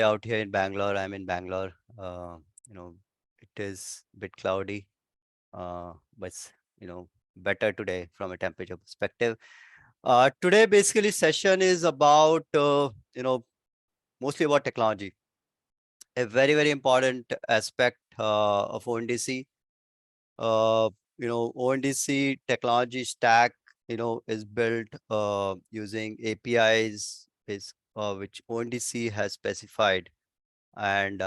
out here in Bangalore. I'm in Bangalore. You know, it is a bit cloudy, but better today from a temperature perspective. Today, basically, session is about mostly about technology. A very important aspect of ONDC. ONDC technology stack, is built using APIs, which ONDC has specified, and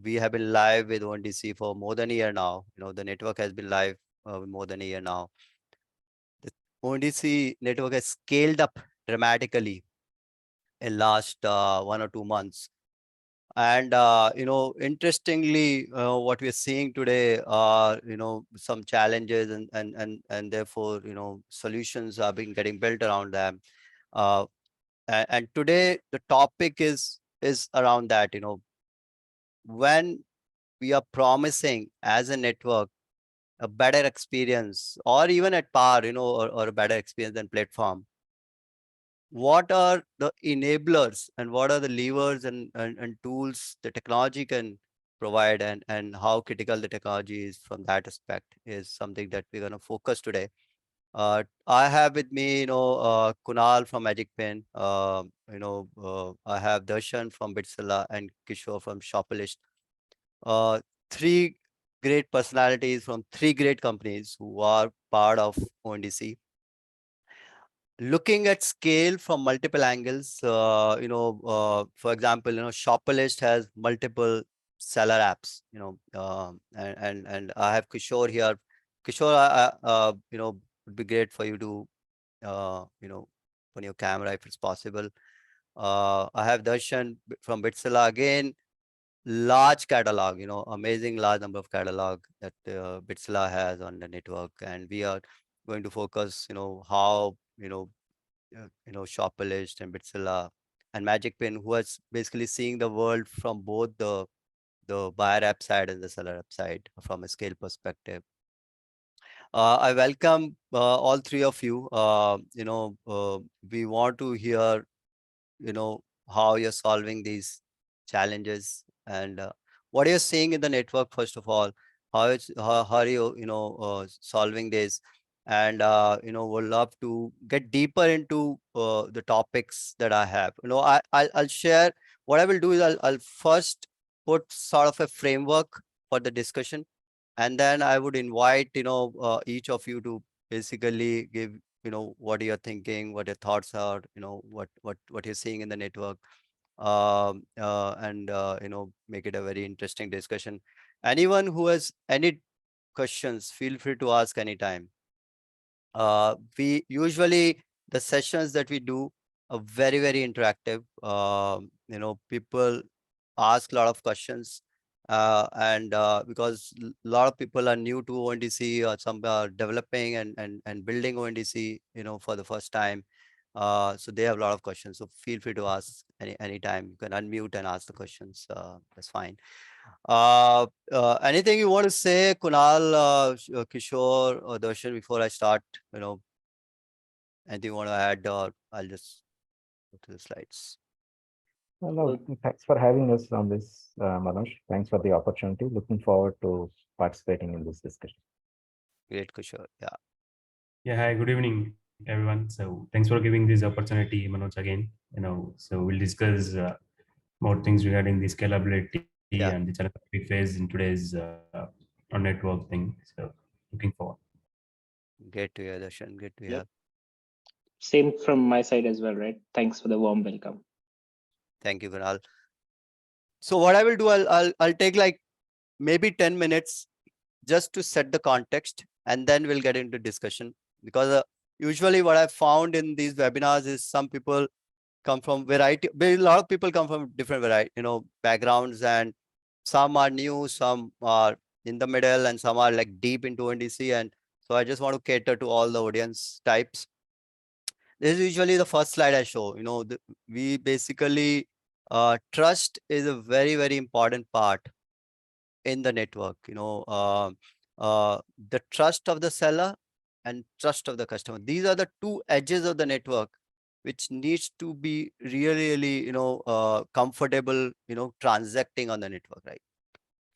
we have been live with ONDC for more than a year now. The network has been live more than a year now. The ONDC network has scaled up dramatically in last 1 or 2 months. And interestingly, what we are seeing today are some challenges, and therefore solutions are being getting built around them. Uh, and today the topic is around that. When we are promising as a network a better experience, or even at par, or a better experience than platform, what are the enablers and what are the levers and tools the technology can provide, and how critical the technology is from that aspect is something that we're going to focus today. I have with me, Kunal from Magicpin. I have Darshan from Bitsila and Kishor from Shopalyst. Uh, Three great personalities from three great companies who are part of ONDC. Looking at scale from multiple angles, for example, Shopalyst has multiple seller apps, and I have Kishore here. Kishore, would be great for you to, on your camera if it's possible. I have Darshan from Bitsila again, large catalog, amazing large number of catalog that Bitsila has on the network, and we are going to focus, how, Shopalyst and Bitsila and Magicpin, who is basically seeing the world from both the buyer app side and the seller app side from a scale perspective. I welcome all three of you. We want to hear, how you're solving these challenges, and what you're seeing in the network, first of all, how are you, solving this, and would love to get deeper into the topics that I have. I'll share. What I will do is I'll first put sort of a framework for the discussion, and then I would invite each of you to basically give what you're thinking, what your thoughts are, what you're seeing in the network, and make it a very interesting discussion. Anyone who has any questions, feel free to ask anytime. We usually, the sessions that we do are very interactive. People ask a lot of questions, and because a lot of people are new to ONDC, or some are developing and building ONDC, for the first time. So they have a lot of questions. So feel free to ask anytime. You can unmute and ask the questions. That's fine. Anything you want to say, Kunal, Kishore, or Darshan, before I start? Anything you want to add, or I'll just go to the slides. Well, thanks for having us on this, Manoj. Thanks for the opportunity. Looking forward to participating in this discussion. Great, Kishore. Yeah. Yeah, hi, good evening, everyone. So thanks for giving this opportunity, Manoj, again. So we'll discuss more things regarding the scalability and the challenges we face in today's on network thing. So looking forward. Great to hear, Darshan. Good to hear. Yep. Same from my side as well, right? Thanks for the warm welcome. Thank you, Kunal. So what I will do, I'll take like maybe 10 minutes just to set the context, and then we'll get into discussion. Because usually what I've found in these webinars is some people come from variety, a lot of people come from different variety, backgrounds, and some are new, some are in the middle, and some are like deep into ONDC. And so I just want to cater to all the audience types. This is usually the first slide I show. We basically, trust is a very important part in the network. The trust of the seller and trust of the customer. These are the two edges of the network which needs to be really, comfortable, transacting on the network, right?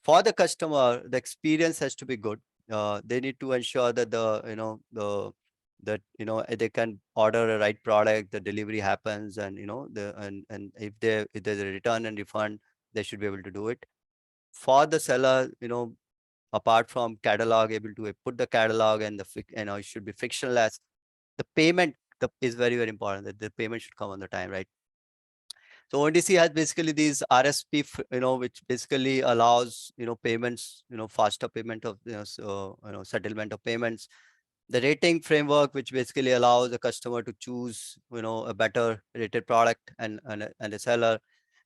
For the customer, the experience has to be good. They need to ensure that they can order a right product, the delivery happens, and and if there's a return and refund, they should be able to do it. For the seller, apart from catalog, able to put the catalog, and it should be frictionless. The payment is very important, that the payment should come on the time, right? So ONDC has basically these RSP, which basically allows, payments, faster payment of, settlement of payments. The rating framework, which basically allows the customer to choose, a better rated product and a seller.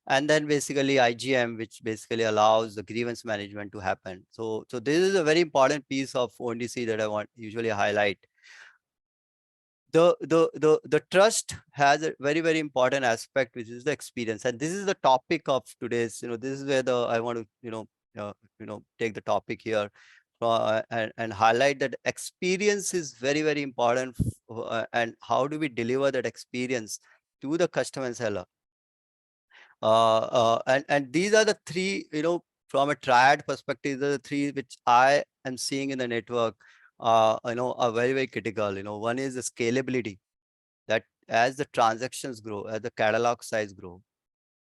And then basically IGM, which basically allows the grievance management to happen. So this is a very important piece of ONDC that I want usually highlight. The trust has a very important aspect, which is the experience, and this is the topic of today's. This is where I want to take the topic here, and highlight that experience is very important, and how do we deliver that experience to the customer and seller. And these are the three, from a triad perspective, the three which I am seeing in the network, are very critical. One is the scalability, that as the transactions grow, as the catalog size grow,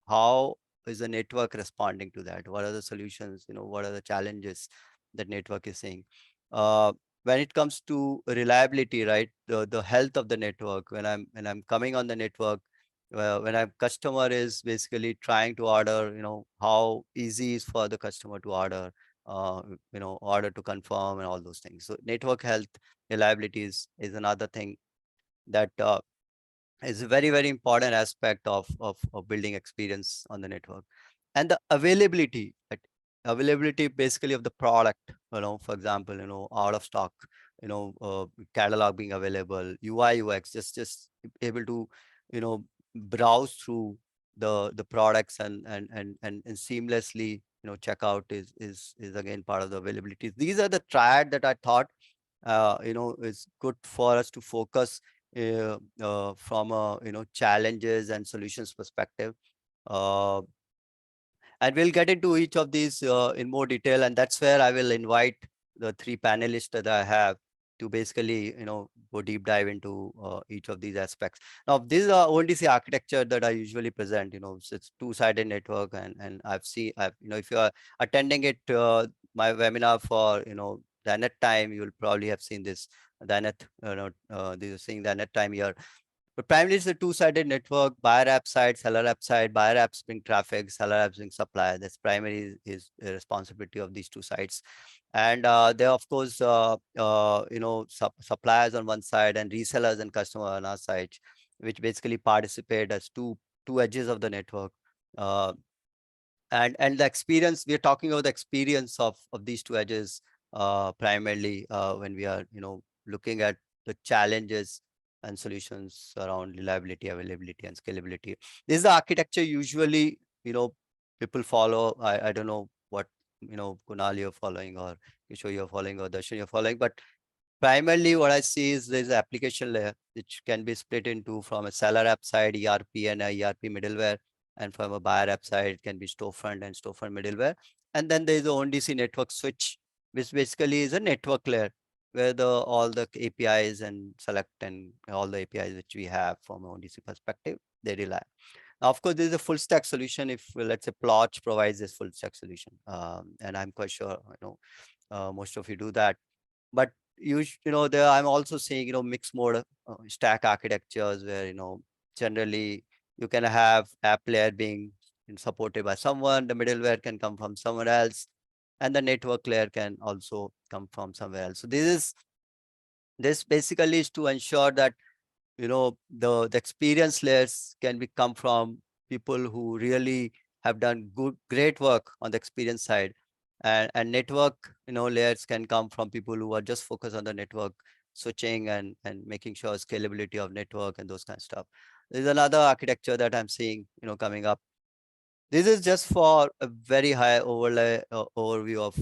how is the network responding to that? What are the solutions? What are the challenges that network is seeing? When it comes to reliability, right? The health of the network. When I'm coming on the network, when a customer is basically trying to order, how easy is for the customer to order, order to confirm and all those things. So network health, reliability is another thing that is a very important aspect of building experience on the network. And the availability, right? Availability basically of the product, for example, out of stock, catalog being available, UI UX, just able to browse through the products and seamlessly check out is again part of the availability. These are the triad that I thought is good for us to focus from a challenges and solutions perspective. Uh, and we'll get into each of these in more detail, and that's where I will invite the three panelists that I have to basically go deep dive into each of these aspects. Now, this is a ONDC architecture that I usually present. So it's two-sided network, and I've if you are attending it, my webinar for the net time, you will probably have seen this. The net, this is seeing the net time here. But primarily it's a two-sided network, buyer app side, seller app side. Buyer apps bring traffic, seller apps bring supply. That's primary is the responsibility of these two sides. And there, of course, suppliers on one side and resellers and customer on our side, which basically participate as two edges of the network. Uh, and the experience, we're talking about the experience of these two edges, primarily when we are looking at the challenges and solutions around reliability, availability, and scalability. This is the architecture usually people follow. I don't know what Kunal you're following, or Kishor you're following, or Darshan you're following, but primarily what I see is there's an application layer which can be split into from a seller app side, ERP, and a ERP middleware. And from a buyer app side, it can be storefront and storefront middleware. And then there's the ONDC network switch, which basically is a network layer where all the APIs and select and all the APIs which we have from ONDC perspective, they rely. Now, of course, there is a full stack solution. If let's say Plotch provides this full stack solution, and I'm quite sure most of you do that. But there I'm also seeing mixed mode stack architectures where generally you can have app layer being supported by someone, the middleware can come from someone else, and the network layer can also come from somewhere else. So this basically is to ensure that the experience layers can come from people who really have done great work on the experience side, and network layers can come from people who are just focused on the network switching and making sure scalability of network and those kind of stuff. There's another architecture that I'm seeing coming up. This is just for a very high overview of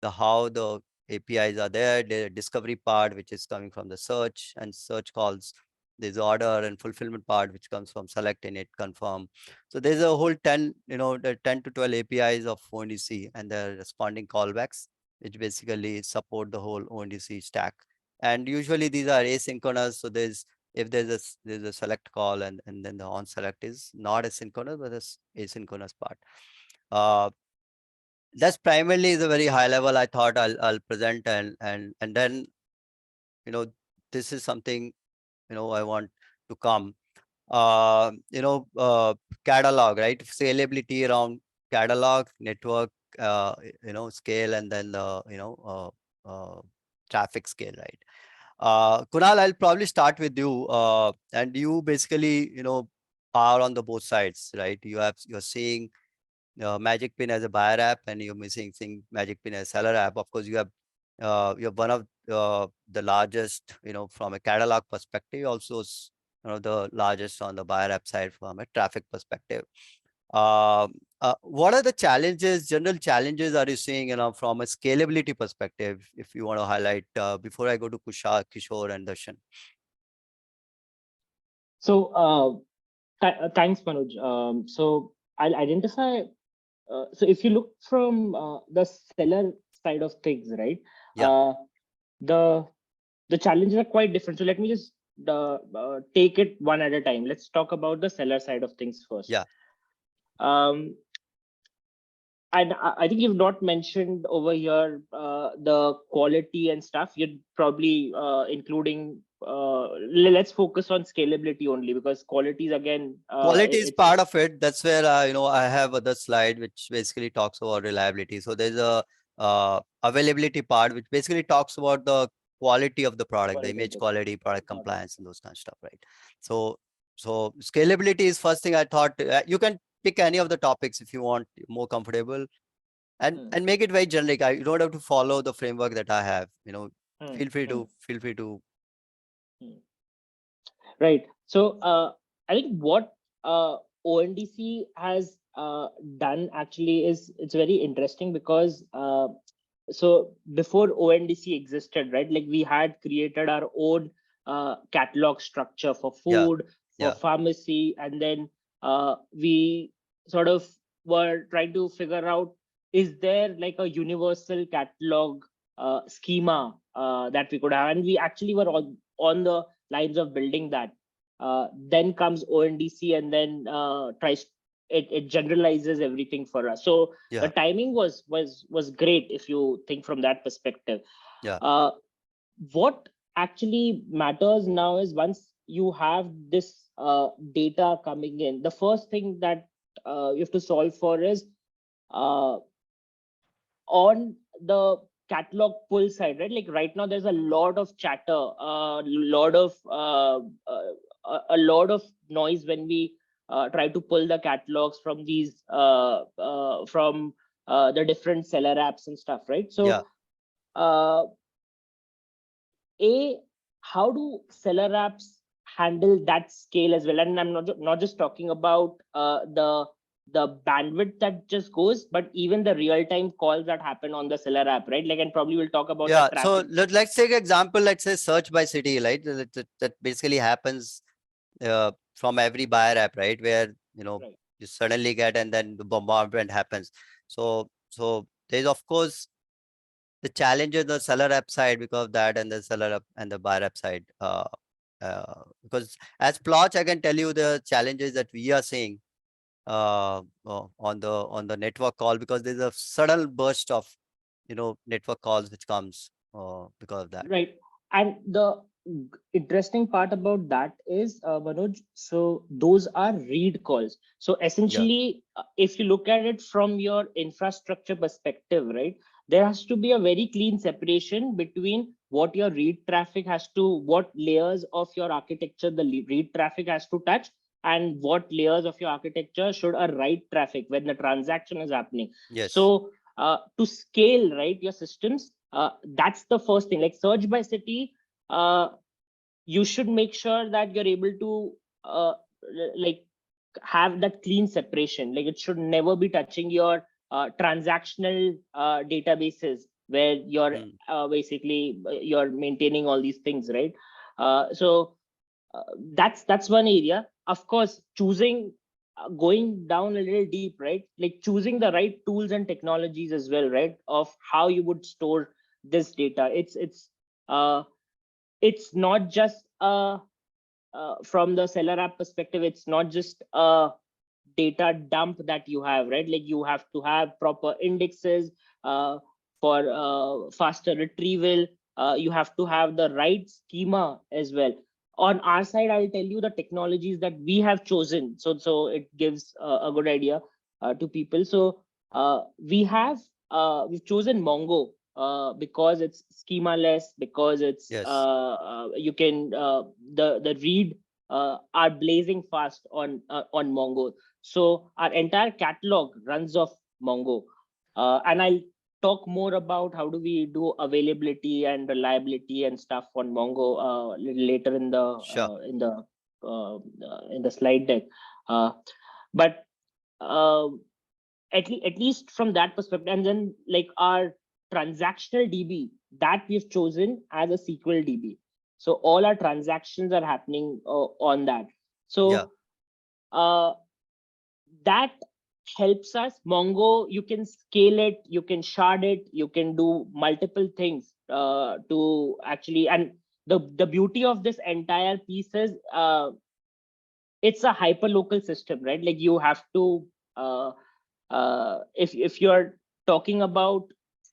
the how the APIs are there, the discovery part, which is coming from the search and search calls. There's order and fulfillment part, which comes from select, init, confirm. So there's a whole 10, the 10 to 12 APIs of ONDC and the responding callbacks, which basically support the whole ONDC stack. And usually these are asynchronous. So if there's a select call and then the on select is not asynchronous, but it's asynchronous part. That's primarily is a very high level. I thought I'll present and then, this is something, I want to come. Catalog, right? Scalability around catalog, network, scale, and then the, traffic scale, right? Kunal, I'll probably start with you. And you basically, are on the both sides, right? You're seeing Magicpin as a buyer app, and you're seeing Magicpin as seller app. Of course, you're one of the largest, from a catalog perspective, also one of the largest on the buyer app side from a traffic perspective. What are the general challenges are you seeing, from a scalability perspective, if you want to highlight, before I go to Kishor and Darshan? So thanks, Manoj. So I'll identify. So if you look from the seller side of things, right? Yeah. The challenges are quite different. So let me just take it one at a time. Let's talk about the seller side of things first. Yeah. And I think you've not mentioned over here the quality and stuff. You're probably including. Let's focus on scalability only, because quality is again. Quality is part of it. That's where I have other slide which basically talks about reliability. So there's a availability part which basically talks about the quality of the product, the image quality, product compliance, and those kind of stuff, right? So scalability is first thing I thought. You can pick any of the topics if you want, more comfortable, and make it very generic. You don't have to follow the framework that I have. Feel free to. Right. So I think what ONDC has done actually is, it's very interesting, because so before ONDC existed, right? Like we had created our own catalog structure for food, for pharmacy, and then we sort of were trying to figure out, is there like a universal catalog schema that we could have, and we actually were on the lines of building that. Then comes ONDC, and then it generalizes everything for us. So the timing was great if you think from that perspective. What actually matters now is, once you have this data coming in, the first thing that you have to solve for is on the catalog pull side, right? Like right now there's a lot of chatter, a lot of noise when we try to pull the catalogs from these from the different seller apps and stuff, right? So how do seller apps handle that scale as well? And I'm not just talking about the bandwidth that just goes, but even the real-time calls that happen on the seller app, right? Like, and probably we'll talk about the traffic. So let's take an example. Let's say search by city, right? That basically happens from every buyer app, right? Where you suddenly get, and then the bombardment happens. So there's of course the challenge on the seller app side because of that, and the seller app and the buyer app side. Because as Plotch, I can tell you the challenges that we are seeing on the network call, because there's a sudden burst of network calls which comes because of that. Right. And the interesting part about that is, Manoj, so those are read calls. So essentially, if you look at it from your infrastructure perspective, right, there has to be a very clean separation between what your read traffic has to, what layers of your architecture the read traffic has to touch, and what layers of your architecture should a write traffic when the transaction is happening. So to scale, right, your systems, that's the first thing. Like search by city, you should make sure that you're able to like have that clean separation. Like it should never be touching your transactional databases where you're basically you're maintaining all these things, right? So that's one area. Of course, choosing going down a little deep, right? Like choosing the right tools and technologies as well, right? Of how you would store this data. It's not just from the seller app perspective, it's not just a data dump that you have, right? Like you have to have proper indexes for faster retrieval. You have to have the right schema as well. On our side, I'll tell you the technologies that we have chosen, so it gives a good idea to people. So we've chosen Mongo because it's schema less, because it's Yes. you can the read are blazing fast on Mongo. So our entire catalog runs off Mongo, and I'll talk more about how do we do availability and reliability and stuff on Mongo little later Sure. In the slide deck. But uh, at least from that perspective, and then like our transactional DB that we've chosen as a SQL DB. So all our transactions are happening on that. Yeah. So that helps us. Mongo, you can scale it, you can shard it, you can do multiple things to actually. And the beauty of this entire piece is it's a hyper local system, right? Like you have to if you're talking about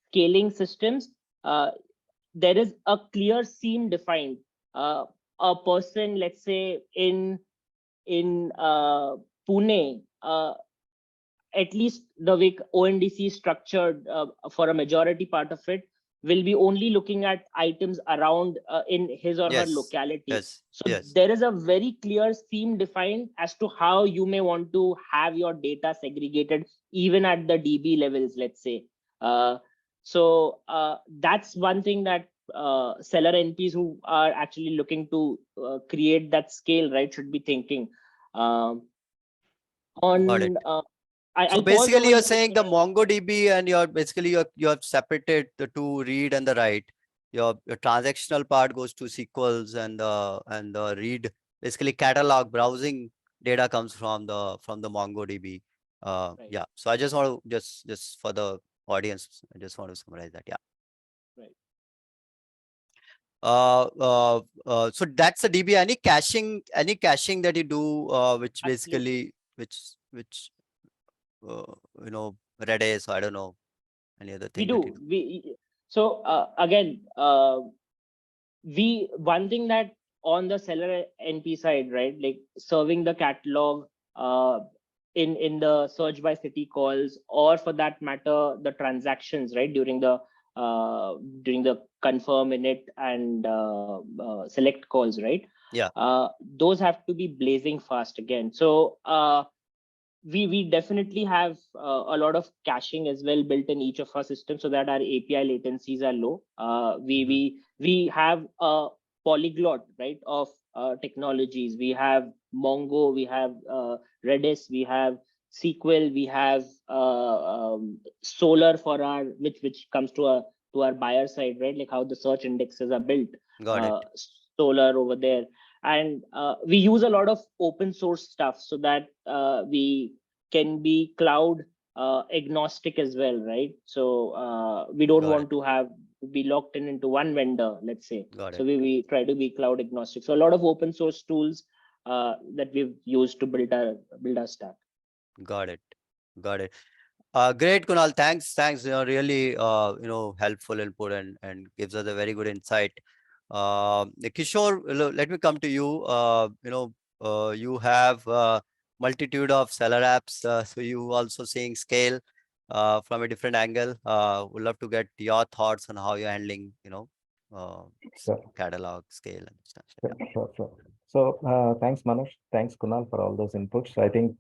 scaling systems, there is a clear seam defined. A person, let's say in Pune, at least the way ONDC is structured for a majority part of it, will be only looking at items around in his or her Yes. locality. Yes. So Yes. there is a very clear theme defined as to how you may want to have your data segregated, even at the DB levels, let's say. That's one thing that seller NPs who are actually looking to create that scale, right, should be thinking. Got it. On So I'll pause over basically, you're here. saying the MongoDB, and you're basically you have separated the two, read and the write. Your transactional part goes to SQLs, and the read, basically catalog browsing data comes from the MongoDB. Right, Yeah. So I just want to just for the audience, I just want to summarize that. Yeah. right. So that's the DB. Any caching that you do, which Absolutely. basically which you know, Redis, I don't know, any other We thing that you do. do. So again, one thing that on the seller NP side, right, like serving the catalog in the search by city calls, or for that matter, the transactions, right, during the confirm init and select calls, right? Yeah. Those have to be blazing fast again. So we definitely have a lot of caching as well built in each of our systems so that our API latencies are low. Mhm. We have a polyglot, right, of technologies. We have Mongo, we have Redis, we have SQL, we have Solar for our which comes to our buyer side, right? Like how the search indexes are built. Got it. Solar over there, and we use a lot of open source stuff so that we can be cloud agnostic as well, right? So we don't Got it. want to be locked into one vendor, let's say. Got So it. we try to be cloud agnostic. So a lot of open source tools that we've used to build our stack. Got it. Got it. Great, Kunal. Thanks. Really, helpful input, and gives us a very good insight. Kishore, let me come to you. You have multitude of seller apps, so you also seeing scale from a different angle. Would love to get your thoughts on how you're handling, uh, Sure, catalog scale and stuff. sure, sure, sure. So thanks, Manoj. Thanks, Kunal, for all those inputs. I think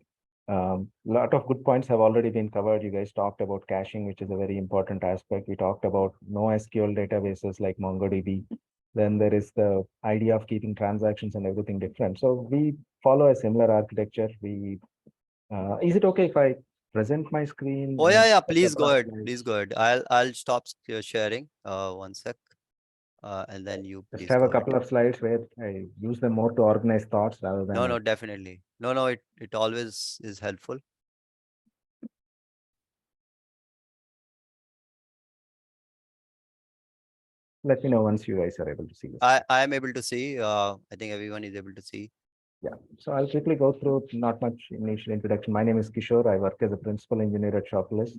a lot of good points have already been covered. You guys talked about caching, which is a very important aspect. We talked about NoSQL databases like MongoDB. Then there is the idea of keeping transactions and everything different. So we follow a similar architecture. Is it okay if I present my screen Oh and yeah, yeah. set up Please go our ahead. Please slides? go ahead. I'll stop sharing. One sec. and then you Just please have go a ahead. couple of slides where I use them more to organize thoughts rather than No, no, definitely. No, no, it always is helpful. let me know once you guys are able to see this. I am able to see. I think everyone is able to see. Yeah, so I'll quickly go through not much initial introduction. My name is Kishor. I work as a principal engineer at Shopalyst.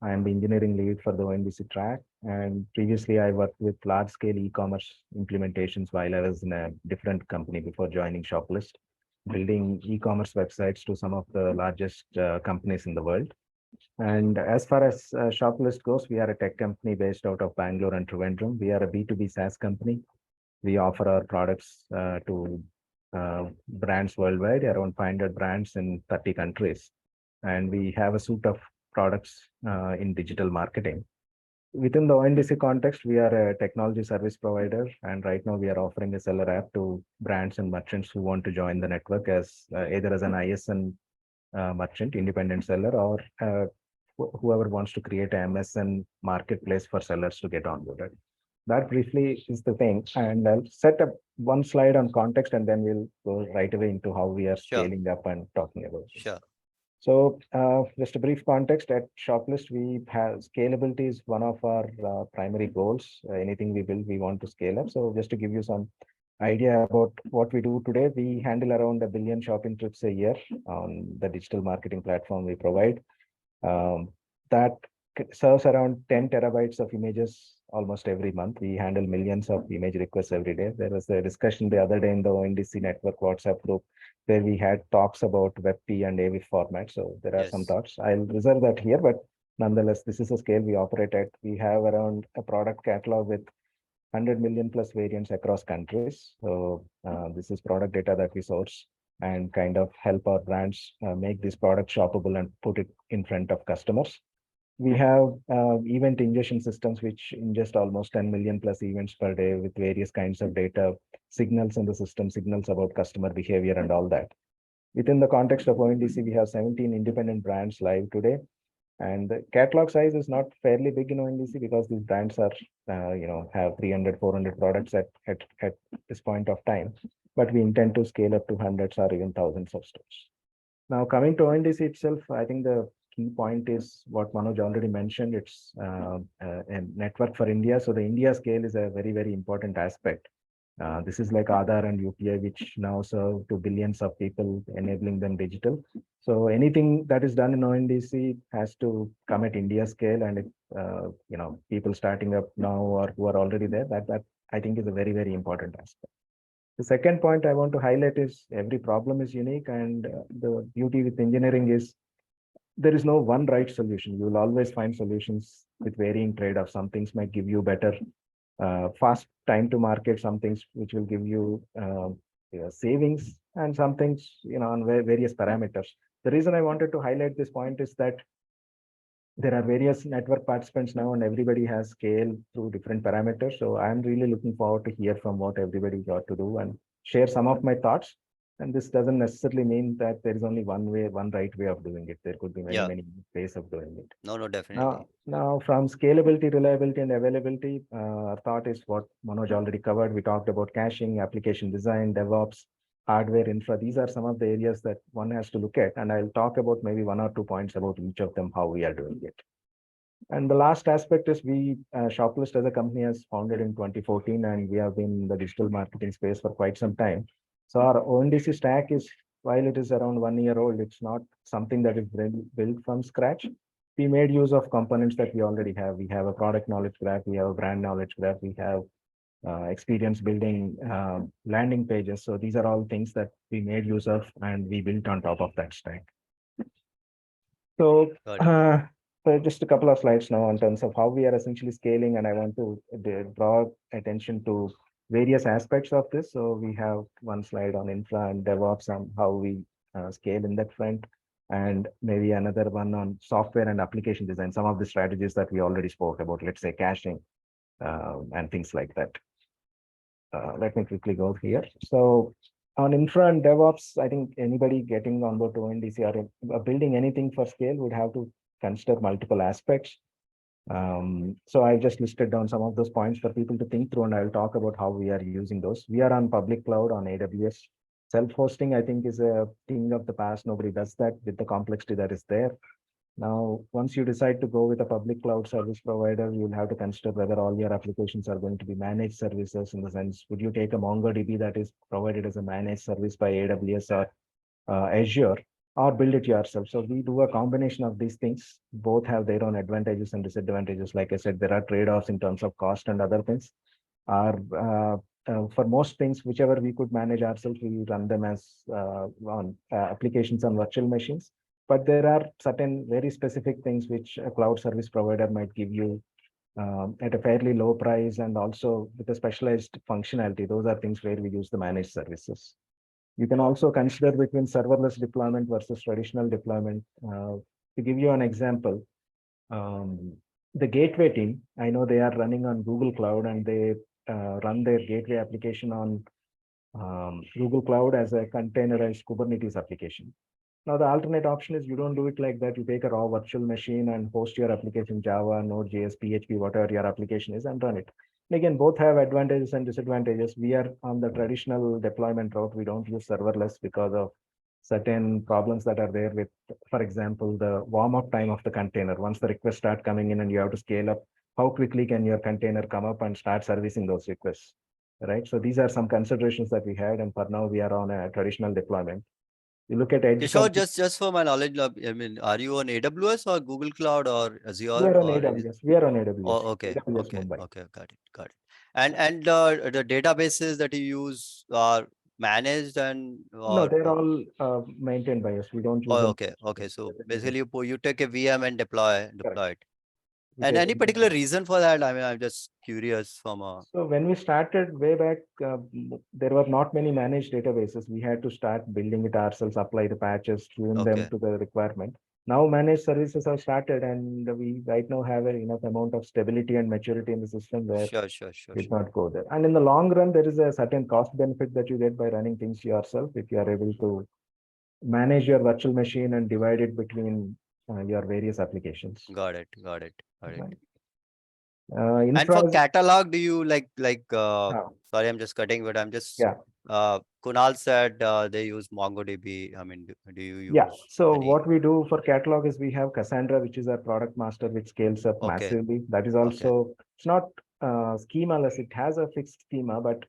I am the engineering lead for the ONDC track. And previously, I worked with large scale e-commerce implementations while I was in a different company before joining Shopalyst, building e-commerce websites to some of the largest companies in the world. And as far as Shopalyst goes, we are a tech company based out of Bangalore and Trivandrum. We are a B2B SaaS company. We offer our products to brands worldwide, around 500 brands in 30 countries. And we have a suite of products in digital marketing. Within the ONDC context, we are a technology service provider. And right now we are offering a seller app to brands and merchants who want to join the network as either as an ISN merchant, independent seller, or whoever wants to create a MSN marketplace for sellers to get onboarded. That briefly is the thing. And I'll set up one slide on context and then we'll go right away into how we are Sure. scaling up and talking about this. Sure. So just a brief context at Shopalyst, we have scalability is one of our primary goals. Anything we build, we want to scale up. So just to give you some idea about what we do today, we handle around 1 billion shopping trips a year on the digital marketing platform we provide. That serves around 10 terabytes of images almost every month. We handle millions of image requests every day. There was a discussion the other day in the ONDC network WhatsApp group where we had talks about WebP and AV format. So there are some Yes. thoughts. I'll reserve that here, but nonetheless, this is a scale we operate at. We have around a product catalog with 100 million plus variants across countries. So this is product data that we source and kind of help our brands make this product shoppable and put it in front of customers. We have event ingestion systems which ingest almost 10 million plus events per day with various kinds of data, signals in the system, signals about customer behavior and all that. Within the context of ONDC, we have 17 independent brands live today. And the catalog size is not fairly big in ONDC because these brands are, have 300, 400 products at this point of time. But we intend to scale up to hundreds or even thousands of stores. Now, coming to ONDC itself, I think the key point is what Manoj already mentioned. It's a network for India. So the India scale is a very, very important aspect. This is like Aadhaar and UPI, which now serve to billions of people, enabling them digital. So anything that is done in ONDC has to come at India scale, and if people starting up now or who are already there, that I think is a very, very important aspect. The second point I want to highlight is every problem is unique, and the beauty with engineering is there is no one right solution. You will always find solutions with varying trade-offs. Some things might give you better fast time to market, some things which will give you savings, and some things on various parameters. The reason I wanted to highlight this point is that there are various network participants now and everybody has scale through different parameters. So I'm really looking forward to hear from what everybody got to do and share some of my thoughts. And this doesn't necessarily mean that there is only one way, one right way of doing it. There could be many, Yeah. many ways of doing it. No, definitely. Now from scalability, reliability, and availability, our thought is what Manoj already covered. We talked about caching, application design, DevOps, hardware, infra. These are some of the areas that one has to look at. And I'll talk about maybe 1 or 2 points about each of them, how we are doing it. And the last aspect is we, Shopalyst as a company has founded in 2014, and we have been in the digital marketing space for quite some time. So our ONDC stack is, while it is around 1 year old, it's not something that is built from scratch. We made use of components that we already have. We have a product knowledge graph, we have a brand knowledge graph, we have experience building landing pages. So these are all things that we made use of and we built on top of that stack. So just a couple of slides now in terms of how we are essentially scaling, and I want to draw attention to various aspects of this. So we have one slide on infra and DevOps and how we scale in that front, and maybe another one on software and application design, some of the strategies that we already spoke about, let's say caching and things like that. Let me quickly go here. So on infra and DevOps, I think anybody getting on board to ONDC or building anything for scale would have to consider multiple aspects. So I just listed down some of those points for people to think through, and I'll talk about how we are using those. We are on public cloud on AWS. Self-hosting, I think, is a thing of the past. Nobody does that with the complexity that is there. Now, once you decide to go with a public cloud service provider, you'll have to consider whether all your applications are going to be managed services, in the sense, would you take a MongoDB that is provided as a managed service by AWS or Azure, or build it yourself. So we do a combination of these things. Both have their own advantages and disadvantages. Like I said, there are trade-offs in terms of cost and other things. For most things, whichever we could manage ourselves, we run them as on applications on virtual machines. But there are certain very specific things which a cloud service provider might give you at a fairly low price, and also with a specialized functionality. Those are things where we use the managed services. You can also consider between serverless deployment versus traditional deployment. To give you an example, the gateway team, I know they are running on Google Cloud, and they run their gateway application on Google Cloud as a containerized Kubernetes application. Now, the alternate option is you don't do it like that. You take a raw virtual machine and host your application Java, Node.js, PHP, whatever your application is, and run it. And again, both have advantages and disadvantages. We are on the traditional deployment route. We don't use serverless because of certain problems that are there with, for example, the warm-up time of the container. Once the requests start coming in and you have to scale up, how quickly can your container come up and start servicing those requests, right? So these are some considerations that we had, and for now we are on a traditional deployment. You look at edge Kishore, compute. just for my knowledge, I mean, are you on AWS or Google Cloud or We Azure are on or any? AWS. We are on AWS. Oh, okay, AWS okay, Mumbai. okay, got it, got it. And the databases that you use are managed and No, or they're all maintained by us. We don't use oh, them. okay, okay. So Everything is basically, you take a VM and correct. deploy it. We And take any everything. particular reason for that? I mean, I'm just curious from a So when we started way back, there were not many managed databases. We had to start building it ourselves, apply the patches, tune them okay, to the requirement. Now managed services have started, and we right now have enough amount of stability and maturity in the system where sure, sure, sure, it sure. not go there. And in the long run, there is a certain cost benefit that you get by running things yourself if you are able to manage your virtual machine and divide it between your various applications. Got it, got it, got it. Right. And Infra for is, catalog, do you uh, sorry, I'm just cutting, but I'm just yeah. Kunal said they use MongoDB. I mean, do you Yeah. use So any? what we do for catalog is we have Cassandra, which is our product master, which scales up Okay, massively. That is okay, also, it's not schemaless. It has a fixed schema, but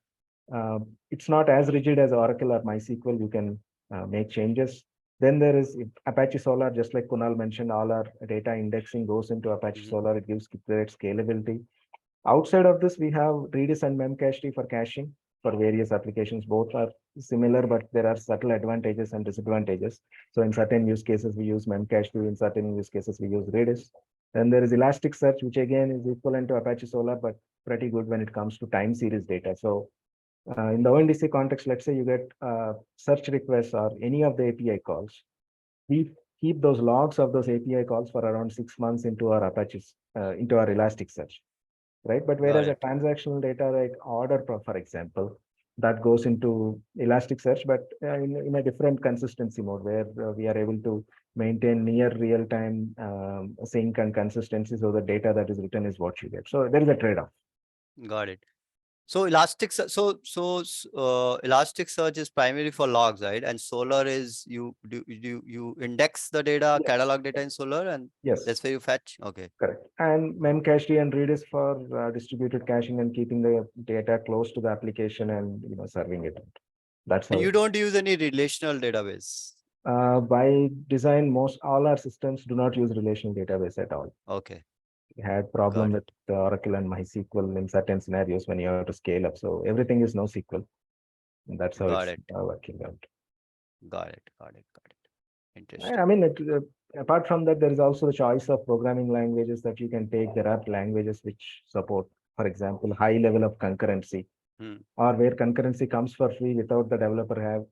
it's not as rigid as Oracle or MySQL. You can make changes. Then there is Apache Solar, just like Kunal mentioned, all our data indexing goes into Apache hmm, Solar. It gives great scalability. Outside of this, we have Redis and Memcached for caching for various applications. Both are similar, but there are subtle advantages and disadvantages. So in certain use cases, we use Memcached. In certain use cases, we use Redis. Then there is Elasticsearch, which again is equivalent to Apache Solar, but pretty good when it comes to time series data. So in the ONDC context, let's say you get search requests or any of the API calls. We keep those logs of those API calls for around 6 months into our Apaches, into our Elasticsearch, right? But got whereas a it. transactional data like order, for example, that goes into Elasticsearch, but in a different consistency mode where we are able to maintain near real-time sync and consistency, so the data that is written is what you get. So there is a trade-off. Got it. So Elasticsearch is primarily for logs, right? And Solar is you index the data, Yes. catalog data in Solar, and Yes. that's where you fetch. Okay, Correct. And Memcached and Redis for distributed caching and keeping the data close to the application and serving it. That's and how you it. don't use any relational database. By design, most all our systems do not use relational database at all. Okay, We had problem got with it, the Oracle and MySQL in certain scenarios when you have to scale up. So everything is NoSQL. And that's how got it's it, working out. got it, got it, got it. I Interesting. mean, apart from that, there is also the choice of programming languages that you can take. There are languages which support, for example, high level of concurrency, Hmm. or where concurrency comes for free without the developer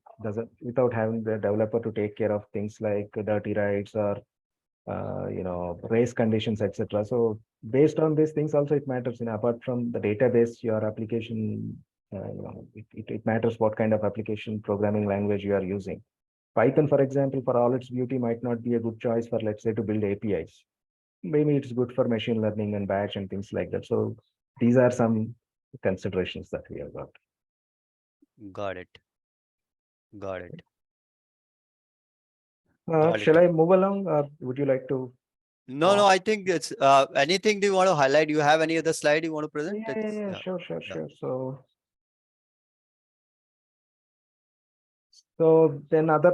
without having the developer to take care of things like dirty writes or race conditions, etc. So based on these things, also it matters. Apart from the database, your application, it matters what kind of application programming language you are using. Python, for example, for all its beauty, might not be a good choice for, let's say, to build APIs. maybe it's good for machine learning and batch and things like that. So these are some considerations that we have got. Got it. Got it. Shall I move along? Would you like to? No, I think it's anything do you want to highlight? Do you have any other slide you want to present? Yeah, sure. So then other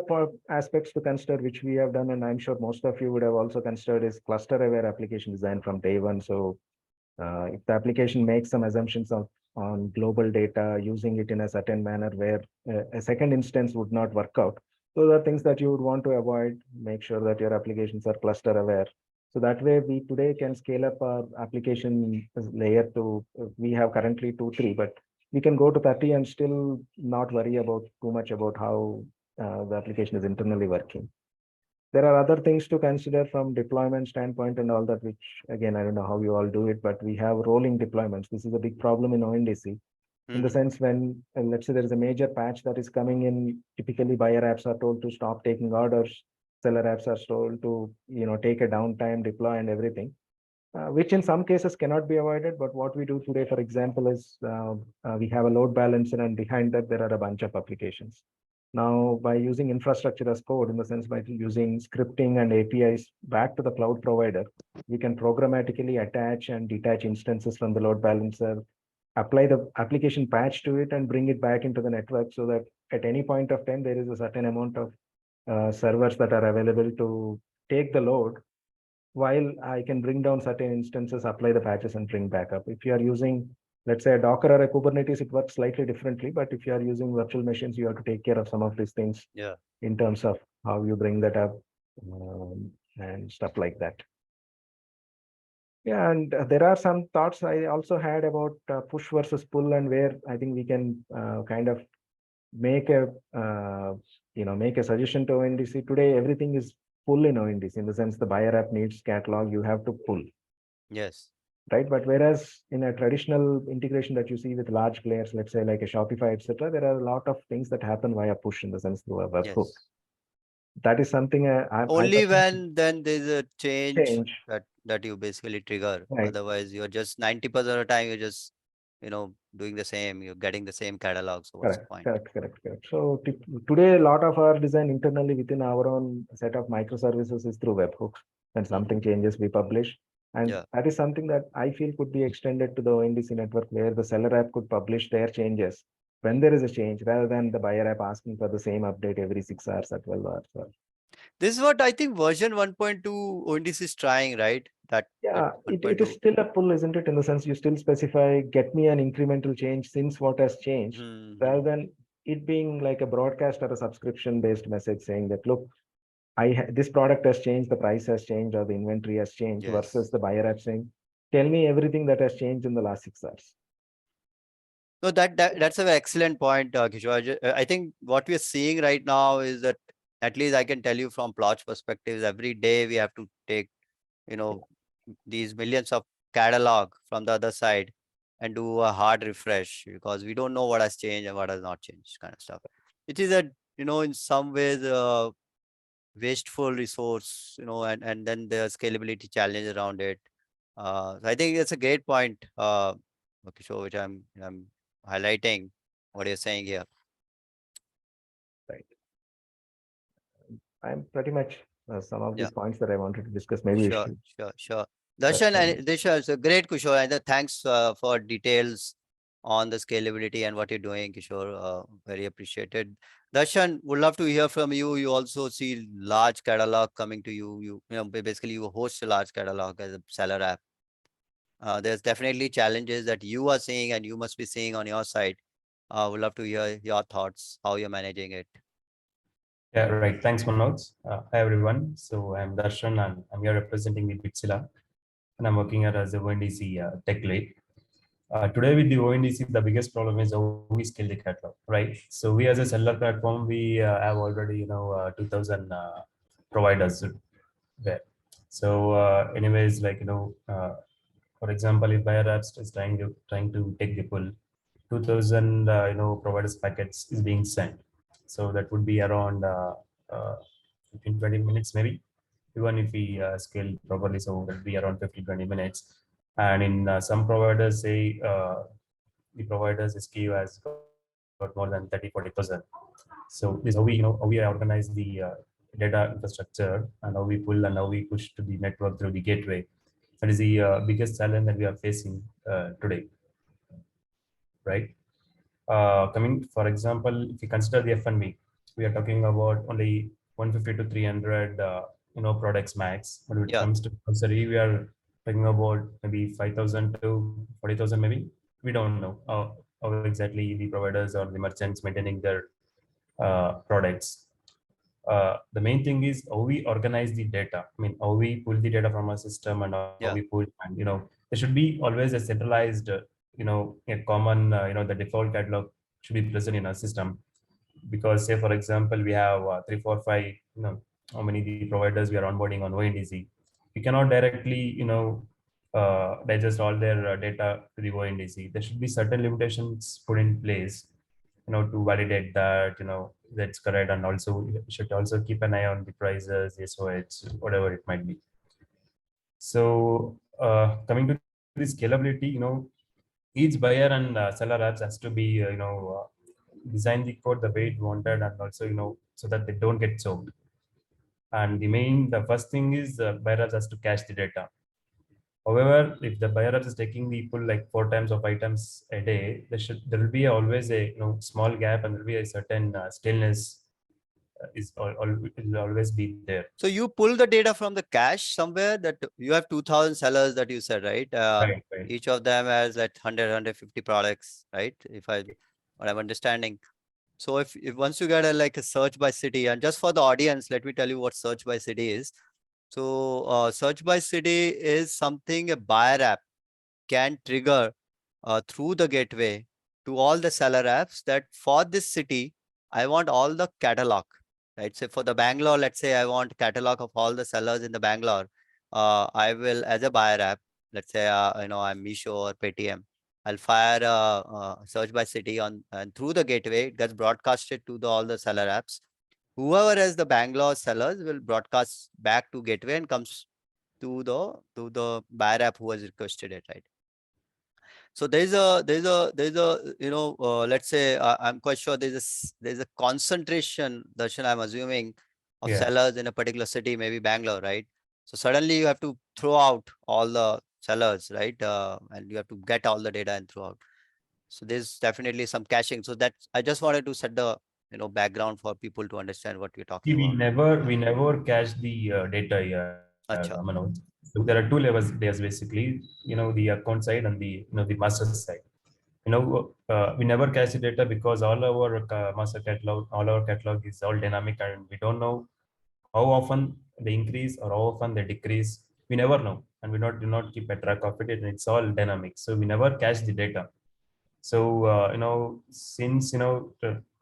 aspects to consider, which we have done, and I'm sure most of you would have also considered, is cluster-aware application design from day one. So if the application makes some assumptions on global data, using it in a certain manner where a second instance would not work out, those are things that you would want to avoid. Make sure that your applications are cluster-aware. So that way, we today can scale up our application layer to, we have currently 2, 3, but we can go to 30 and still not worry about too much about how the application is internally working. There are other things to consider from deployment standpoint and all that, which again, I don't know how you all do it, but we have rolling deployments. This is a big problem in ONDC. In the sense when, let's say there is a major patch that is coming in, typically buyer apps are told to stop taking orders, seller apps are told to, take a downtime, deploy and everything. Which in some cases cannot be avoided. But what we do today, for example, is we have a load balancer, and behind that there are a bunch of applications. Now, by using infrastructure as code, in the sense by using scripting and APIs back to the cloud provider, we can programmatically attach and detach instances from the load balancer, apply the application patch to it, and bring it back into the network, so that at any point of time, there is a certain amount of servers that are available to take the load, while I can bring down certain instances, apply the patches and bring back up. If you are using, let's say, a Docker or a Kubernetes, it works slightly differently. But if you are using virtual machines, you have to take care of some of these things in terms of how you bring that up and stuff like that. Yeah, and there are some thoughts I also had about push versus pull, and where I think we can kind of make a make a suggestion to ONDC. Today, everything is pull in ONDC, in the sense the buyer app needs catalog, you have to pull. Yes. Right. But whereas in a traditional integration that you see with large players, let's say like a Shopify, etc., there are a lot of things that happen via push, in the sense through a webhook. That is something only when then there's a change that you basically trigger. Right. Otherwise, you're just 90% of the time you're just doing the same. You're getting the same catalog. So what's the point? Correct. So today, a lot of our design internally within our own set of microservices is through webhooks. When something changes, we publish. And that is something that I feel could be extended to the ONDC network, where the seller app could publish their changes when there is a change, rather than the buyer app asking for the same update every 6 hours or 12 hours. This is what I think version 1.2 ONDC is trying, right? It is still a pull, isn't it? In the sense you still specify, get me an incremental change since what has changed, rather than it being like a broadcast or a subscription based message saying that, look, this product has changed, the price has changed, or the inventory has changed, versus the buyer app saying, tell me everything that has changed in the last 6 hours. No, that's an excellent point, Kishor. I think what we are seeing right now is that, at least I can tell you from Plotch perspective, every day we have to take, these millions of catalog from the other side and do a hard refresh, because we don't know what has changed and what has not changed, kind of stuff. It is a, in some ways, wasteful resource, and then the scalability challenge around it. So I think it's a great point, Kishor, which I'm highlighting what you're saying here. Right. I'm pretty much some of these points that I wanted to discuss. Maybe sure. Darshan and Disha, so great, Kishor, and thanks for details on the scalability and what you're doing, Kishor. Very appreciated. Darshan, would love to hear from you. You also see large catalog coming to you. Basically you host a large catalog as a seller app. There's definitely challenges that you are seeing and you must be seeing on your side. Would love to hear your thoughts, how you're managing it. Yeah, right. Thanks, Manoj. Hi, everyone. So I'm Darshan, and I'm here representing the Bitsila, and I'm working here as a ONDC tech lead. Today with the ONDC, the biggest problem is how we scale the catalog, right? So we as a seller platform, we have already, 2000 providers there. So anyways, like, for example, if buyer apps is trying to take the full 2000, providers packets is being sent. So that would be around 15, 20 minutes maybe. even if we scale properly, so it will be around 15-20 minutes. And in some providers, say the providers SKU has got more than 30-40%. So this is how we organize the data infrastructure, and how we pull and how we push to the network through the gateway. That is the biggest challenge that we are facing today, right? Coming, for example, if you consider the F&B, we are talking about only 150 to 300 products max. But when it Yeah. comes to grocery, we are talking about maybe 5,000 to 40,000 maybe. We don't know how exactly the providers or the merchants maintaining their products. The main thing is how we organize the data. I mean, how we pull the data from our system, and how we Yeah. pull, and there should be always a centralized, a common, the default catalog should be present in our system. Because say for example, we have 3, 4, 5, how many the providers we are onboarding on ONDC. We cannot directly, digest all their data to the ONDC. There should be certain limitations put in place, to validate that, that's correct. And also you should also keep an eye on the prices, SOH, whatever it might be. So coming to the scalability, each buyer and seller apps has to be, design the code the way it wanted, and also, so that they don't get choked. And the first thing is buyer apps has to cache the data. However, if the buyer apps is taking the pull like 4 times or 5 times a day, there will be always a small gap, and there will be a certain stillness will always be there. So you pull the data from the cache somewhere, that you have 2,000 sellers that you said, right? Right. Each of them has like 100, 150 products, right? What I'm understanding. So if once you get like a search by city, and just for the audience, let me tell you what search by city is. So search by city is something a buyer app can trigger through the gateway to all the seller apps, that for this city, I want all the catalog, right? So for the Bangalore, let's say I want catalog of all the sellers in the Bangalore. I will, as a buyer app, let's say, I'm Meesho or Paytm, I'll fire search by city on, and through the gateway, it gets broadcasted to all the seller apps. Whoever has the Bangalore sellers will broadcast back to gateway and comes to the buyer app who has requested it, right? So there's a let's say I'm quite sure there's a concentration, Darshan, I'm assuming, of sellers in a particular city, maybe Bangalore, right? So suddenly you have to throw out all the sellers, right? And you have to get all the data and throw out. So there's definitely some caching. So that I just wanted to set the background for people to understand what we're talking See, about. we never cache the data here, Acha. Manoj. So there are two levels. There's basically, the account side and the the master side. We never cache the data because all our master catalog, all our catalog is all dynamic, and we don't know how often they increase or how often they decrease. We never know, and we do not keep a track of it. And it's all dynamic, so we never cache the data. So since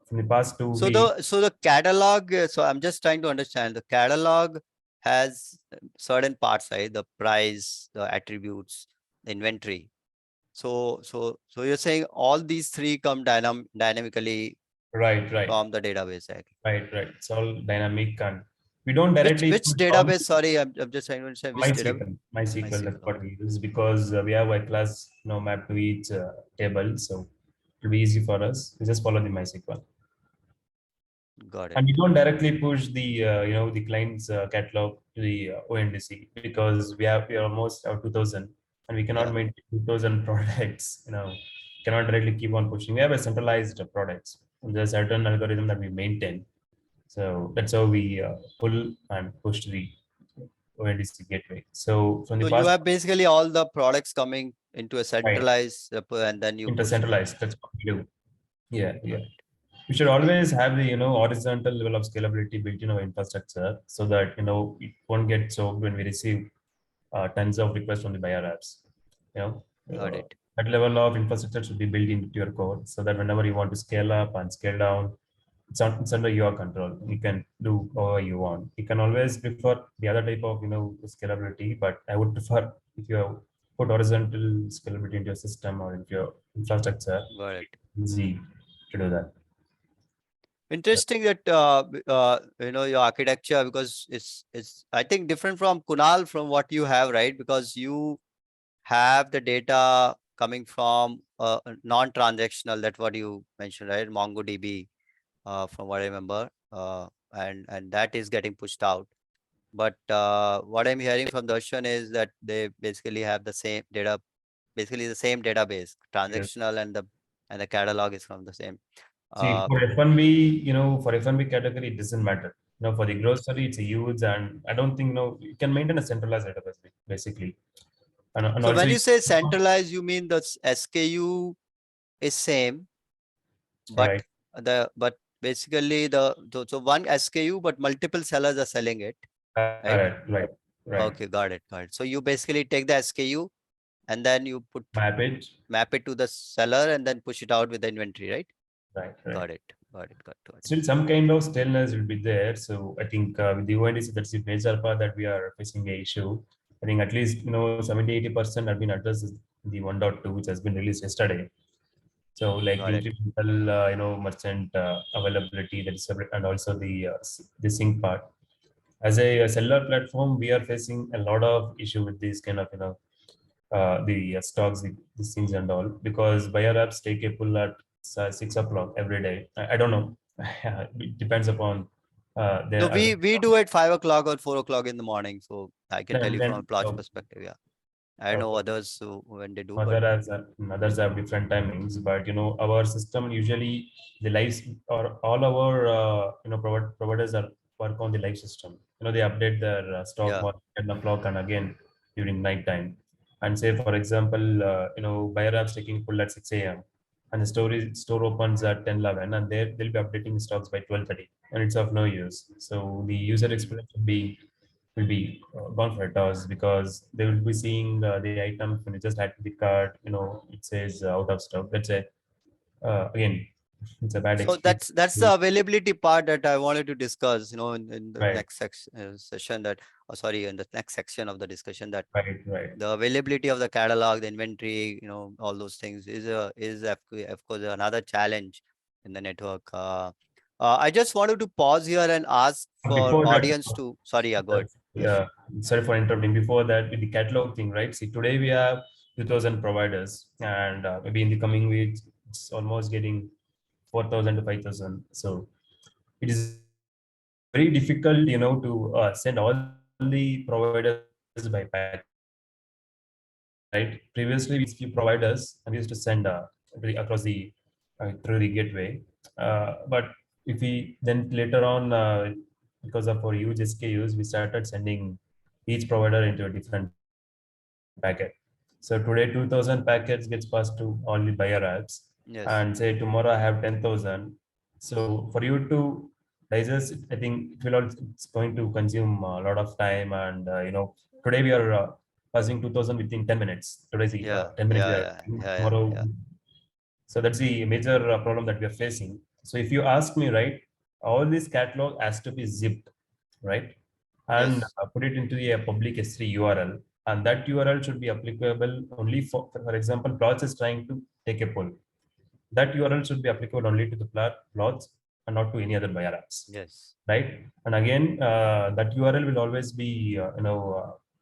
from the past 2 weeks. So the catalog, so I'm just trying to understand, the catalog has certain parts, right? The price, the attributes, the inventory. So you're saying all these three come dynamically Right. from the database, right? Right. It's all dynamic, and we don't directly Which push all database? Sorry, I'm just trying to understand which database. MySQL. That's what Okay. we use, because we have a class mapped to each table, so it'll be easy for us. We just follow the MySQL. Got it. And we don't directly push the the client's catalog to the ONDC, because we almost have 2,000, and we cannot maintain 2,000 products. Cannot directly keep on pushing. We have a centralized products. There's a certain algorithm that we maintain. So that's how we pull and push to the ONDC gateway. So from the So you past, have basically all the products coming into a centralized, and then you push it. intercentralized. That's what we do. Yeah. Got it. We should always have the horizontal level of scalability built in our infrastructure, so that it won't get choked when we receive tons of requests from the buyer apps. Got it. That level of infrastructure should be built into your code, so that whenever you want to scale up and scale down, it's under your control. You can do whatever you want. You can always prefer the other type of scalability, but I would prefer, if you put horizontal scalability into your system or into your infrastructure, Got it. easy to do that. Interesting that your architecture, because it's I think different from Kunal, from what you have, right? Because you have the data coming from non-transactional. That's what you mentioned, right? MongoDB, from what I remember, and that is getting pushed out. But what I'm hearing from Darshan is that they basically have the same data, basically the same database, Yes. transactional, and the catalog is from the same. See, Uh, for F1B, for F1B category, it doesn't matter. For the grocery, it's a huge, and I don't think, you can maintain a centralized database, basically. And so also, when you say centralized, you mean the SKU is same, but right, basically so one SKU, but multiple sellers are selling it, right? right. Okay, got it, got it. So you basically take the SKU and then you Map it, map it to the seller and then push it out with the inventory, right? right. Got it, got it. Still, some kind of staleness will be there. So I think with the ONDC, that's the major part that we are facing a issue. I think at least 70-80% have been addressed in the 1.2, which has been released yesterday. So like the Got it. incremental, merchant availability, that is separate, and also the sync part. As a seller platform, we are facing a lot of issue with these kind of the stocks, these things and all, because buyer apps take a pull at 6 o'clock every day. I don't know. It depends upon No, their we do it 5 o'clock or 4 o'clock in the morning. So I can tell you from a then Plotch perspective. Yeah. I know others who, when they do, but others have different timings, but our system usually the live or all our providers are work on the live system. They update their stock yeah, market at 10 o'clock and again during night time. And say for example, buyer apps taking pull at 6 a.m. and the store opens at 10:11, and they'll be updating stocks by 12:30, and it's of no use. So the user experience will be gone for a toss, because they will be seeing the items when you just add to the cart, it says out of stock. That's a again, it's a bad so experience. that's the availability part that I wanted to discuss, in the Right, next session, that, oh, sorry, in the next section of the discussion, that right. the availability of the catalog, the inventory, all those things is of course another challenge in the network. I just wanted to pause here and ask for Before that, audience to, sorry, yeah, go ahead. yeah, sorry for interrupting. Before that, with the catalog thing, right? See, today we have 2,000 providers, and maybe in the coming weeks, it's almost getting 4,000 to 5,000. So it is very difficult, to send all the providers by packets, right? Previously, we used to providers and we used to send across the through the gateway. But if we then later on, because of our huge SKUs, we started sending each provider into a different packet. So today, 2,000 packets gets passed to all the buyer apps, and say Yes, tomorrow I have 10,000. So for you to digest, I think it's going to consume a lot of time. And today we are passing 2,000 within 10 minutes. Today's the yeah, 10 minutes we yeah, are yeah, yeah, yeah, tomorrow. yeah. So that's the major problem that we are facing. So if you ask me, right, all this catalog has to be zipped, right, and Yes, put it into a public S3 URL, and that URL should be applicable only for example, Plotch is trying to take a poll. That URL should be applicable only to the Plotch and not to any other buyer apps, yes, right? And again, that URL will always be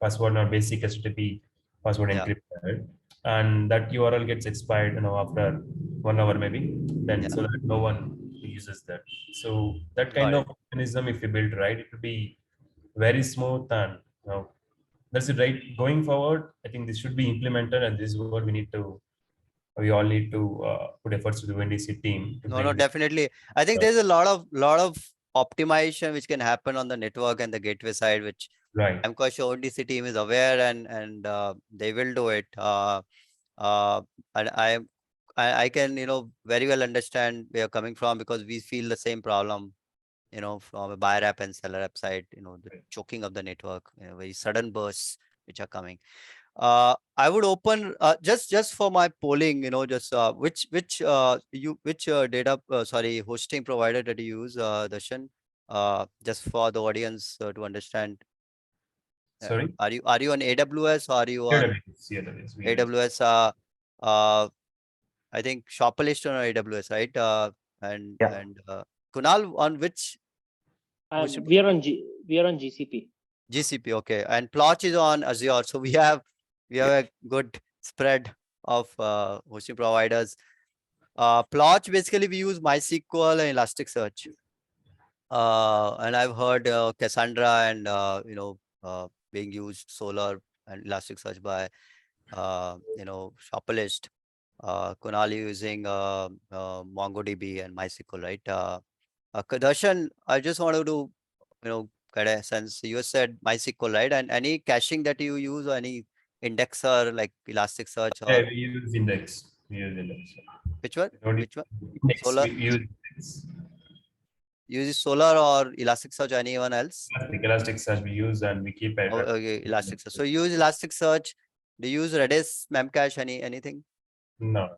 password or basic HTTP password yeah, encrypted, and that URL gets expired after 1 hour maybe. Then yeah, so that no one uses that. So that kind got of it. mechanism, if you build right, it will be very smooth, and that's it, right? Going forward, I think this should be implemented, and this is what we all need to put efforts to the ONDC team to No, bring this. definitely. I think there's a lot of optimization which can happen on the network and the gateway side, which Right. I'm quite sure ONDC team is aware, and they will do it. Uh, and I can, very well understand where you're coming from, because we feel the same problem, from a buyer app and seller app side, the choking of the network, very sudden bursts which are coming. I would open, just for my polling, just which data, sorry, hosting provider did you use, Darshan? Just for the audience to understand. Sorry. Are you on AWS, or are you on AWS, we use. AWS? Uh, I think Shopalyst on AWS, right? And Yeah. and Kunal, on which hosting We are on GCP. GCP? Okay, and Plotch is on Azure. So we have a good spread of hosting providers. Plotch, basically we use MySQL and Elasticsearch. And I've heard Cassandra and being used Solar and Elasticsearch by Shopalyst. Kunal using MongoDB and MySQL, right? Darshan, I just wanted to get a sense. You said MySQL, right? And any caching that you use or any indexer like Elasticsearch Yeah, or we use index. We use index. which one? We don't use Which one? index. Solar? We use index. Use Solar or Elasticsearch or anyone else? Elasticsearch we use and we keep a Oh, record. okay, Elasticsearch. So you use Elasticsearch. Do you use Redis, Memcache, anything? No.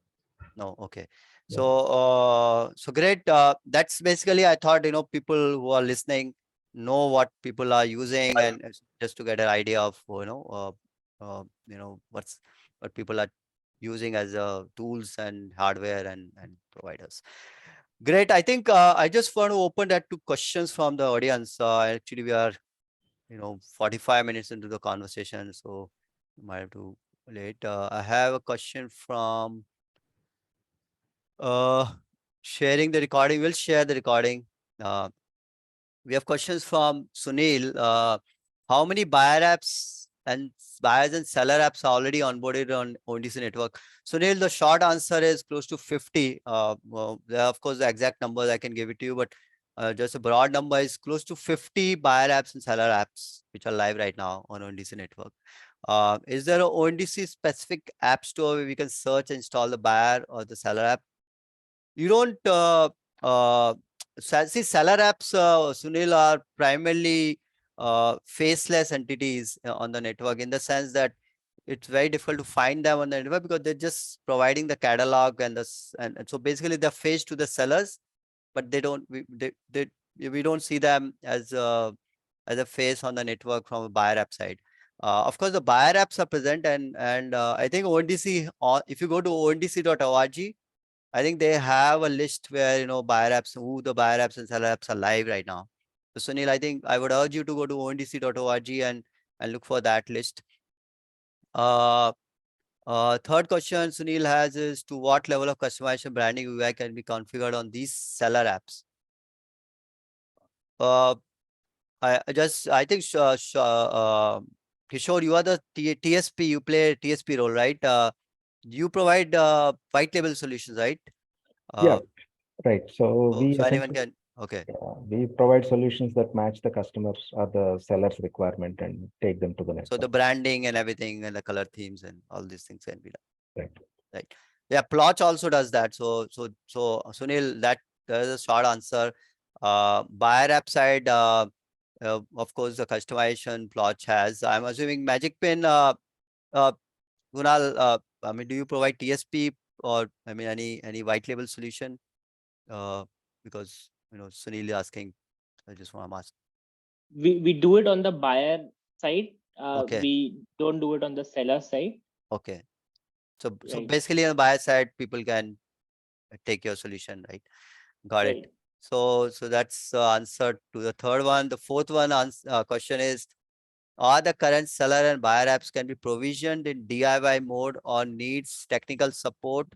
No, okay. Yeah. So great. That's basically, I thought, people who are listening know what people are using, and just to get an idea of, what people are using as tools and hardware and providers. Great. I think I just want to open that to questions from the audience. Actually, we are, 45 minutes into the conversation, so you might have to late. I have a question from sharing the recording. We'll share the recording. We have questions from Sunil. How many buyer apps and buyers and seller apps are already onboarded on ONDC network? Sunil, the short answer is close to 50. Well, of course, the exact numbers I can give it to you, but just a broad number is close to 50 buyer apps and seller apps which are live right now on ONDC network. Is there a ONDC specific app store where we can search and install the buyer or the seller app? You don't see seller apps, Sunil, are primarily faceless entities on the network, in the sense that it's very difficult to find them on the network because they're just providing the catalog and and so basically they're face to the sellers, but we don't see them as a face on the network from a buyer app side. Of course, the buyer apps are present, and I think ONDC, if you go to ondc.org, I think they have a list where, buyer apps, who the buyer apps and seller apps are live right now. So Sunil, I think I would urge you to go to ondc.org and look for that list. Third question Sunil has is, to what level of customization branding UI can be configured on these seller apps? I think Kishor, you are the TSP, you play TSP role, right? You provide white label solutions, right? Yeah, right. So So we anyone essentially, can, okay. we provide solutions that match the customer's or the seller's requirement and take them to the next So the level. branding and everything and the color themes and all these things can be done. Right. Right. Yeah, Plotch also does that. So Sunil, that is a short answer. Buyer app side, of course, the customization Plotch has. I'm assuming Magicpin, uh, Kunal, I mean, do you provide TSP or I mean any white label solution? Because Sunil is asking, I just want to ask. We do it on the buyer side. Okay, We don't do it on the seller side. okay. So Right. basically on the buyer side, people can take your solution, right? Got it. Right. So that's the answer to the third one. The fourth one question is, are the current seller and buyer apps can be provisioned in DIY mode or needs technical support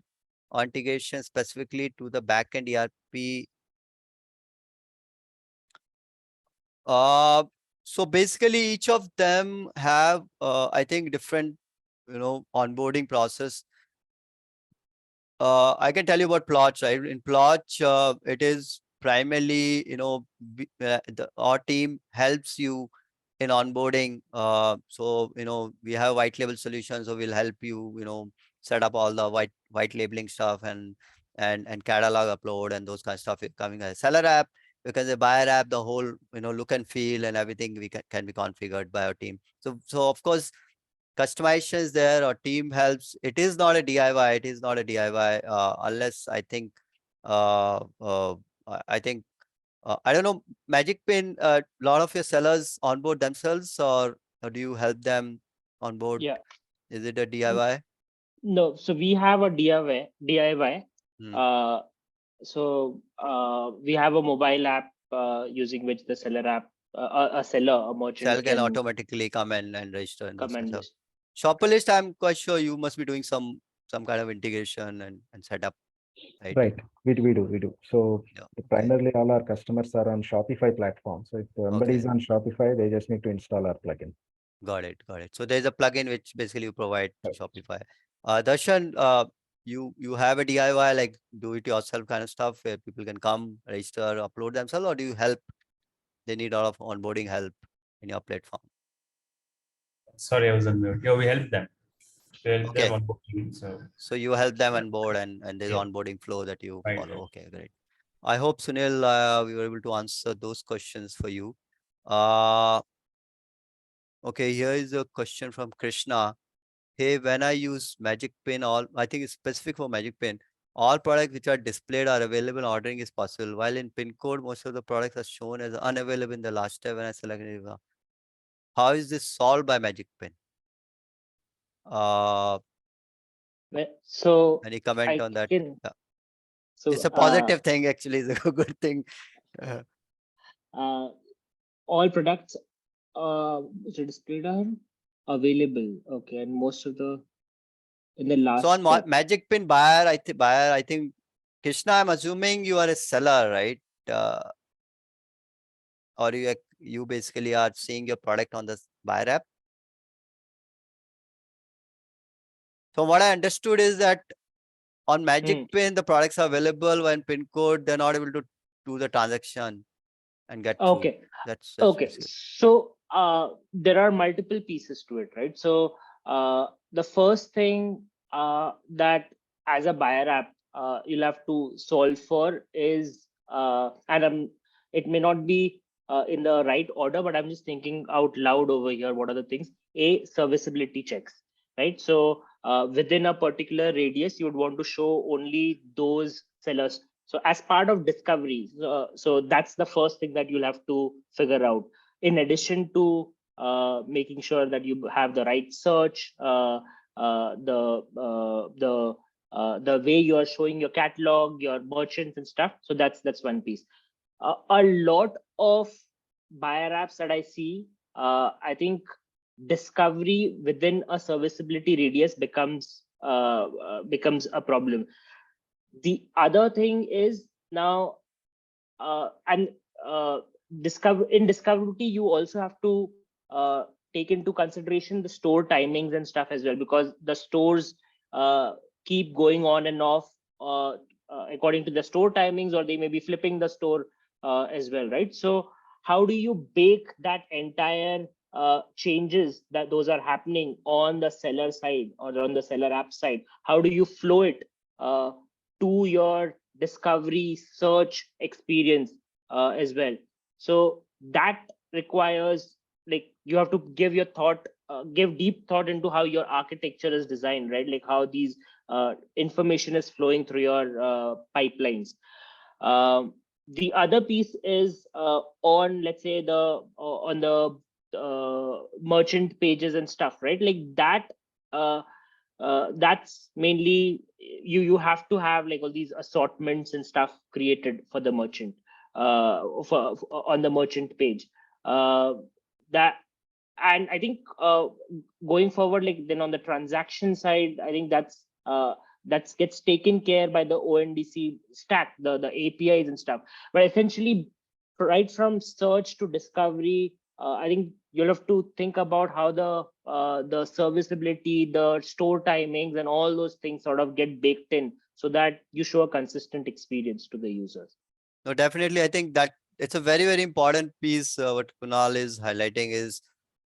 or integration specifically to the backend ERP? So basically each of them have, I think, different, onboarding process. I can tell you about Plotch, right? In Plotch, it is primarily, our team helps you in onboarding. So, we have white label solutions, so we'll help you, set up all the white labeling stuff and catalog upload and those kind of stuff coming as a seller app. Because a buyer app, the whole, look and feel and everything can be configured by our team. So of course, customizations there or team helps. It is not a DIY. It is not a DIY unless I think I think I don't know, Magicpin. A lot of your sellers onboard themselves, or do you help them onboard? Yeah. Is it a DIY? No. So we have a DIY. Hmm. Uh, So we have a mobile app using which the seller app, a seller, a merchant Seller can can automatically come in and register in those comment setup. this. Shopalyst, I'm quite sure you must be doing some kind of integration and setup, right? Right. We do. So Yeah. Okay. primarily all our customers are on Shopify platform. So if somebody Okay. is on Shopify, they just need to install our plugin. Got it. Got it. So there's a plugin which basically you provide to Right. Shopify. Darshan, you have a DIY like do it yourself kind of stuff where people can come register, upload themselves, or do you help? They need a lot of onboarding help in your platform. Sorry, I was on mute. Yeah, we help them. We help them Okay. on booking. So So you help them on board and there's yeah, onboarding flow that you right, follow. right. Okay, great. I hope Sunil, we were able to answer those questions for you. Uh, okay, here is a question from Krishna. Hey, when I use Magicpin, I think it's specific for Magicpin. All products which are displayed are available. Ordering is possible. While in pin code, most of the products are shown as unavailable in the last step when I select it. How is this solved by Magicpin? Uh, So any comment I on that? can. Yeah. So It's a positive thing, actually. It's a good thing. Uh, uh, all products which are displayed are available. Okay, and most of the in the so last on step. Magicpin buyer, I think Krishna, I'm assuming you are a seller, right? Or you basically are seeing your product on the buyer app. So what I understood is that on Hmm. Magicpin, the products are available when pin code, they're not able to do the transaction and get through. Okay. That's Okay. basically. So there are multiple pieces to it, right? So the first thing that as a buyer app you'll have to solve for is and it may not be in the right order, but I'm just thinking out loud over here. What are the things? A, serviceability checks, right? So within a particular radius, you would want to show only those sellers. So as part of discovery, so that's the first thing that you'll have to figure out. In addition to making sure that you have the right search, the way you are showing your catalog, your merchants and stuff. So that's one piece. A lot of buyer apps that I see, I think discovery within a serviceability radius becomes a problem. The other thing is now and in discoverability you also have to uh, take into consideration the store timings and stuff as well, because the stores uh, keep going on and off according to the store timings, or they may be flipping the store as well, right? So how do you bake that entire changes that those are happening on the seller side or on the seller app side? How do you flow it uh, to your discovery search experience as well? So that requires, like, you have to give your thought give deep thought into how your architecture is designed, right? Like how these information is flowing through your pipelines. The other piece is on, let's say, on the merchant pages and stuff, right? Like that that's mainly you have to have like all these assortments and stuff created for the merchant on the merchant page. That And I think going forward, like then on the transaction side, I think that's gets taken care by the ONDC stack, the APIs and stuff. But essentially, right from search to discovery, I think you'll have to think about how the serviceability, the store timings, and all those things sort of get baked in so that you show a consistent experience to the users. No, definitely. I think that it's a very, very important piece. What Kunal is highlighting is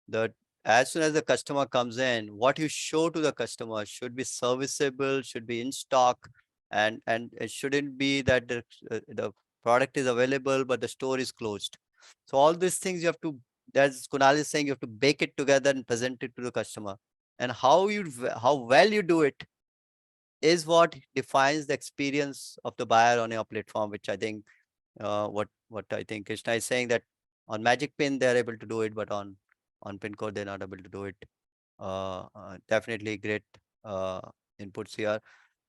that as soon as the customer comes in, what you show to the customer should be serviceable, should be in stock, and it shouldn't be that the product is available but the store is closed. So all these things you have to, as Kunal is saying, you have to bake it together and present it to the customer. And how well you do it is what defines the experience of the buyer on your platform, which I think what I think Krishna is saying, that on Magicpin they are able to do it, but on pin code they're not able to do it. Definitely great uh, inputs here.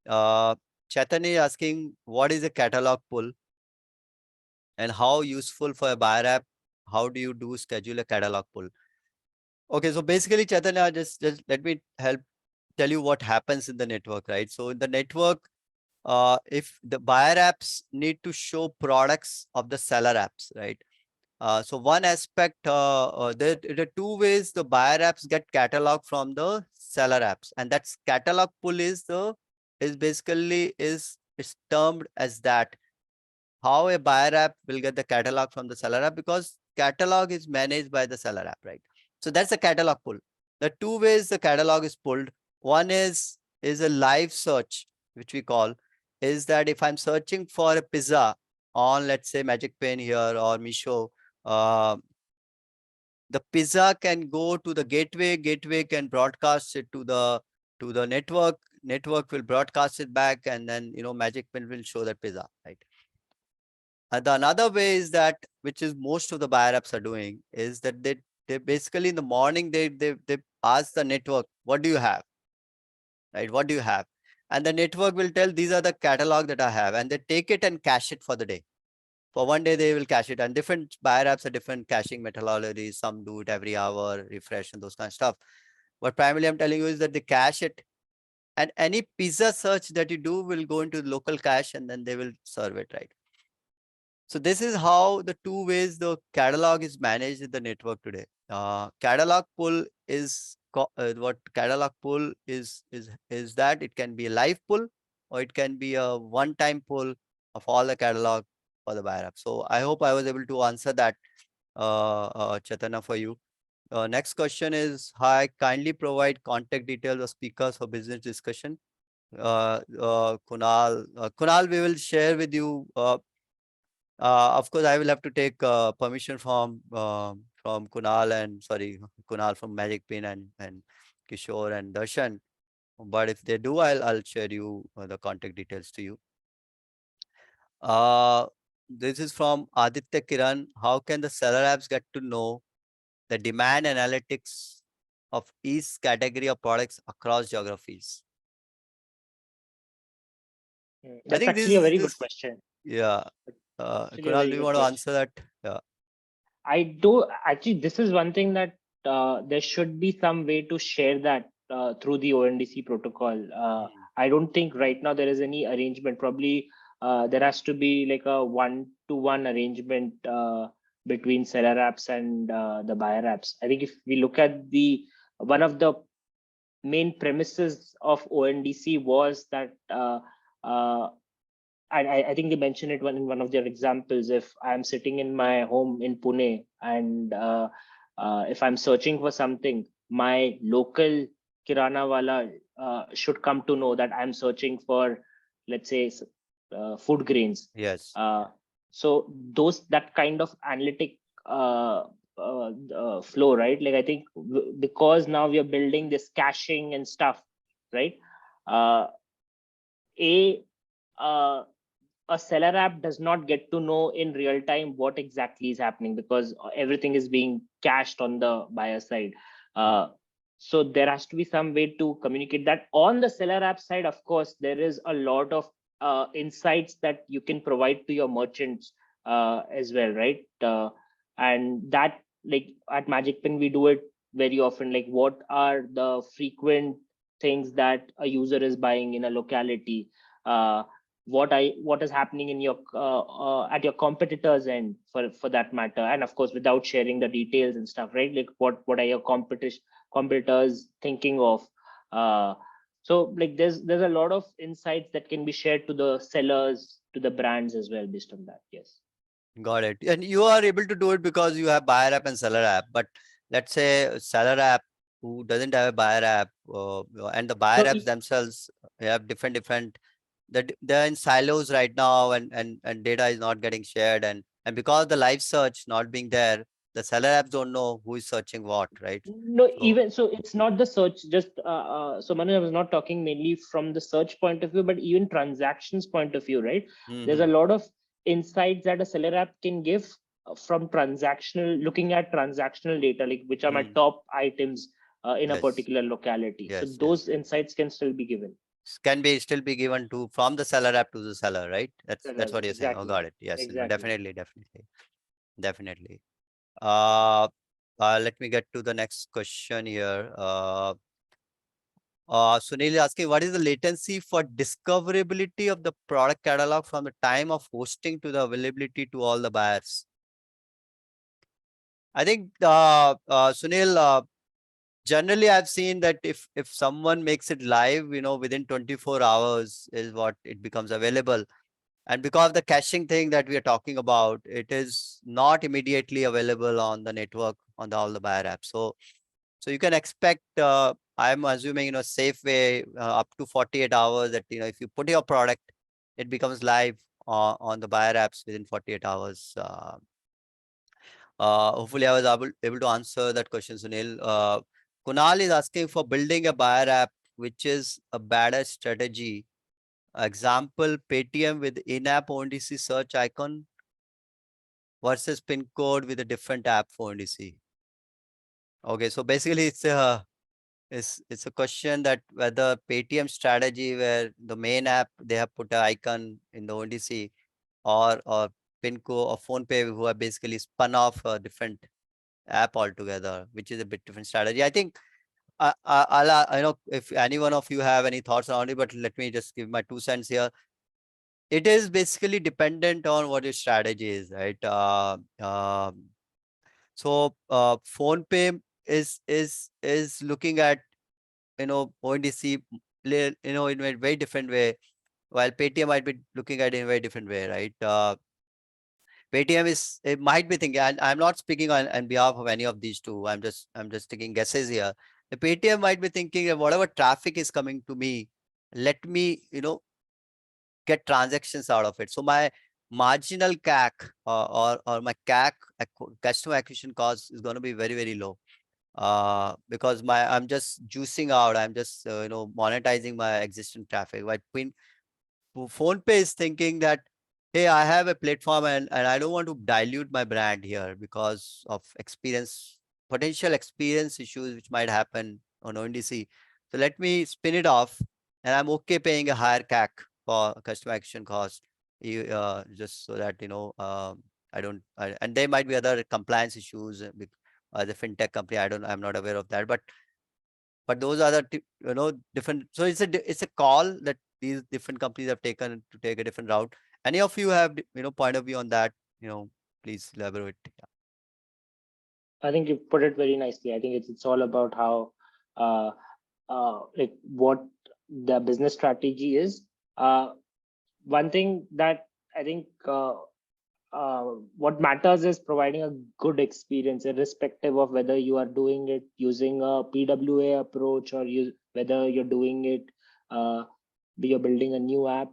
Uh, Chaitanya is asking, what is a catalog pull and how useful for a buyer app? How do you do schedule a catalog pull? Okay, so basically, Chaitanya, just let me help tell you what happens in the network, right? So in the network, if the buyer apps need to show products of the seller apps, right? So one aspect, there are two ways the buyer apps get catalog from the seller apps, and that's catalog pull is basically is termed as that. How a buyer app will get the catalog from the seller app, because catalog is managed by the seller app, right? So that's the catalog pull. The two ways the catalog is pulled. One is a live search, which we call, is that if I'm searching for a pizza on, let's say, Magicpin here or Misho, uh, the pizza can go to the gateway can broadcast it to the network will broadcast it back, and then Magicpin will show that pizza, right? The another way is that, which is most of the buyer apps are doing, is that they basically in the morning they ask the network, what do you have, right? What do you have? And the network will tell, these are the catalog that I have, and they take it and cache it for the day. For one day they will cache it, and different buyer apps are different caching methodologies. Some do it every hour, refresh and those kind of stuff. But primarily I'm telling you is that they cache it, and any pizza search that you do will go into the local cache, and then they will serve it, right? So this is how the two ways the catalog is managed in the network today. Catalog pull is what catalog pull is that it can be a live pull, or it can be a one-time pull of all the catalog for the buyer app. So I hope I was able to answer that, Chaitanya, for you. Next question is, hi, kindly provide contact details of speakers for business discussion. Kunal, we will share with you. Of course, I will have to take permission from Kunal and Kunal from Magicpin and Kishor and Darshan. But if they do, I'll share you the contact details to you. This is from Aditya Kiran. How can the seller apps get to know the demand analytics of each category of products across geographies? I That's think actually a very good this question. yeah. Actually, a Kunal, very do you good want to question. answer that? Yeah. I do actually. This is one thing that there should be some way to share that through the ONDC protocol. I don't think right now there is any arrangement. Probably there has to be like a one-to-one arrangement between seller apps and the buyer apps. I think if we look at the one of the main premises of ONDC was that uh, I think they mentioned it in one of their examples. If I'm sitting in my home in Pune and if I'm searching for something, my local kirana wala should come to know that I'm searching for, let's say, food grains. Yes. So that kind of analytic flow, right? Like I think because now we are building this caching and stuff, right? Uh, a uh, a seller app does not get to know in real time what exactly is happening because everything is being cached on the buyer side. So there has to be some way to communicate that. On the seller app side, of course, there is a lot of insights that you can provide to your merchants as well, right? And that, like at Magicpin, we do it very often. Like, what are the frequent things that a user is buying in a locality? What is happening in your at your competitors end for that matter, and of course without sharing the details and stuff, right? Like what are your competitors thinking of? So like there's a lot of insights that can be shared to the sellers, to the brands as well based on that. Yes. Got it. And you are able to do it because you have buyer app and seller app. But let's say a seller app who doesn't have a buyer app, and the buyer So apps themselves have different. They're in silos right now, and data is not getting shared, and because the live search not being there, the seller apps don't know who is searching what, right? no, So even so, it's not the search. Just so Manu, I was not talking mainly from the search point of view, but even transactions point of view, right? There's a mhm, lot of insights that a seller app can give from transactional, looking at transactional data, like which are my mm, top items in a yes, particular locality. So yes, yes. those insights can still be given. can be still be given to from the seller app to the seller, right? That's what you're saying. Oh, Exactly. got it. Yes, Exactly. definitely. Uh, Let me get to the next question here. Sunil is asking, what is the latency for discoverability of the product catalog from the time of hosting to the availability to all the buyers? I think, Sunil, generally I've seen that if someone makes it live, within 24 hours is what it becomes available. And because of the caching thing that we are talking about, it is not immediately available on the network on all the buyer apps. So you can expect, I'm assuming, safe way up to 48 hours that, if you put your product, it becomes live on the buyer apps within 48 hours. Hopefully I was able to answer that question, Sunil. Kunal is asking for building a buyer app, which is a better strategy. Example, Paytm with in-app ONDC search icon versus pin code with a different app for ONDC. Okay, so basically it's a question that whether Paytm strategy where the main app they have put an icon in the ONDC or Pinco or PhonePe who have basically spun off a different app altogether, which is a bit different strategy. I think I know if any one of you have any thoughts on it, but let me just give my 2 cents here. It is basically dependent on what your strategy is, right? So PhonePe is looking at ONDC in a very different way, while Paytm might be looking at it in a very different way, right? Paytm it might be thinking, and I'm not speaking on behalf of any of these two. I'm just taking guesses here. The Paytm might be thinking that whatever traffic is coming to me, let me get transactions out of it. So my marginal CAC or my CAC customer acquisition cost is going to be very, very low. Because I'm just juicing out. I'm just monetizing my existing traffic. But PhonePe is thinking that, hey, I have a platform and I don't want to dilute my brand here because of potential experience issues which might happen on ONDC. So let me spin it off, and I'm okay paying a higher CAC for customer acquisition cost, just so that I don't. And there might be other compliance issues with the fintech company. I'm not aware of that, but those are the different. So it's a call that these different companies have taken to take a different route. Any of you have point of view on that? Please elaborate. I think you put it very nicely. I think it's all about how uh, like what the business strategy is. One thing that I think what matters is providing a good experience, irrespective of whether you are doing it using a PWA approach or whether you're doing it, you're building a new app.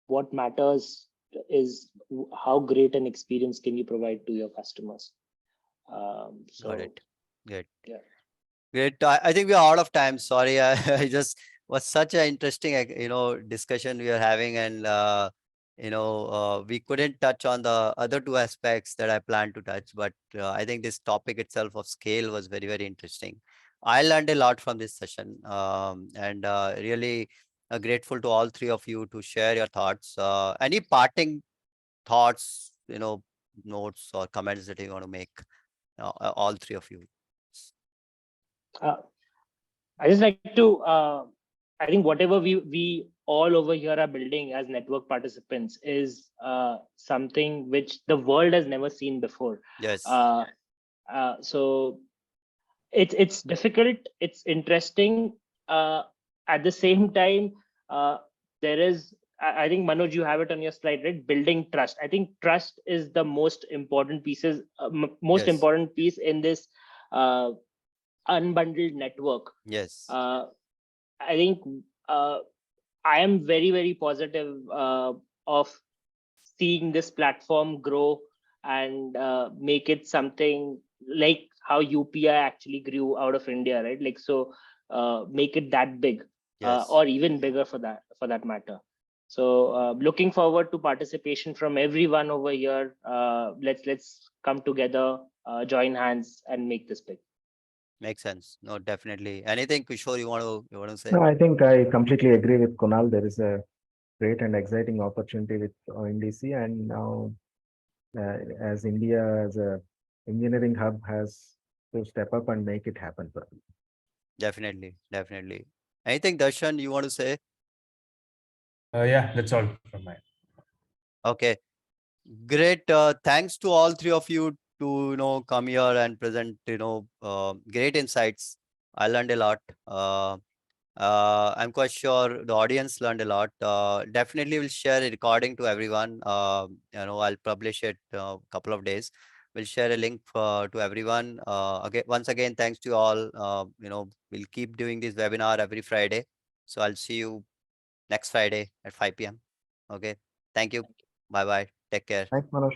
What matters is how great an experience can you provide to your customers. Got it. Good. Yeah. Great. I think we are out of time. Sorry, I just was such an interesting, discussion we are having, and we couldn't touch on the other two aspects that I planned to touch. But I think this topic itself of scale was very, very interesting. I learned a lot from this session, and really grateful to all three of you to share your thoughts. Any parting thoughts, notes or comments that you want to make, all three of you? Uh, I just like to. I think whatever we all over here are building as network participants is something which the world has never seen before. Yes. So it's difficult. It's interesting. At the same time, there is. I think Manoj, you have it on your slide, right? Building trust. I think trust is the most important pieces. Most Yes. important piece in this unbundled network. Yes. I think I am very, very positive of seeing this platform grow and make it something like how UPI actually grew out of India, right? Like, so make it that big, Yes. or even bigger for that matter. So looking forward to participation from everyone over here. Let's come together, join hands, and make this big. Makes sense. No, definitely. Anything, Kishore, you want to say? No, I think I completely agree with Kunal. There is a great and exciting opportunity with ONDC, and now as India as a engineering hub has to step up and make it happen for us. Definitely, definitely. Anything, Darshan, you want to say? Yeah, that's all from my. Okay, great. Thanks to all three of you to come here and present great insights. I learned a lot. I'm quite sure the audience learned a lot. Definitely will share a recording to everyone. I'll publish it a couple of days. We'll share a link to everyone. Again, once again, thanks to you all. We'll keep doing this webinar every Friday. So I'll see you next Friday at 5 p.m. Okay. Thank you. Bye bye. Take care. Thanks, Manoj.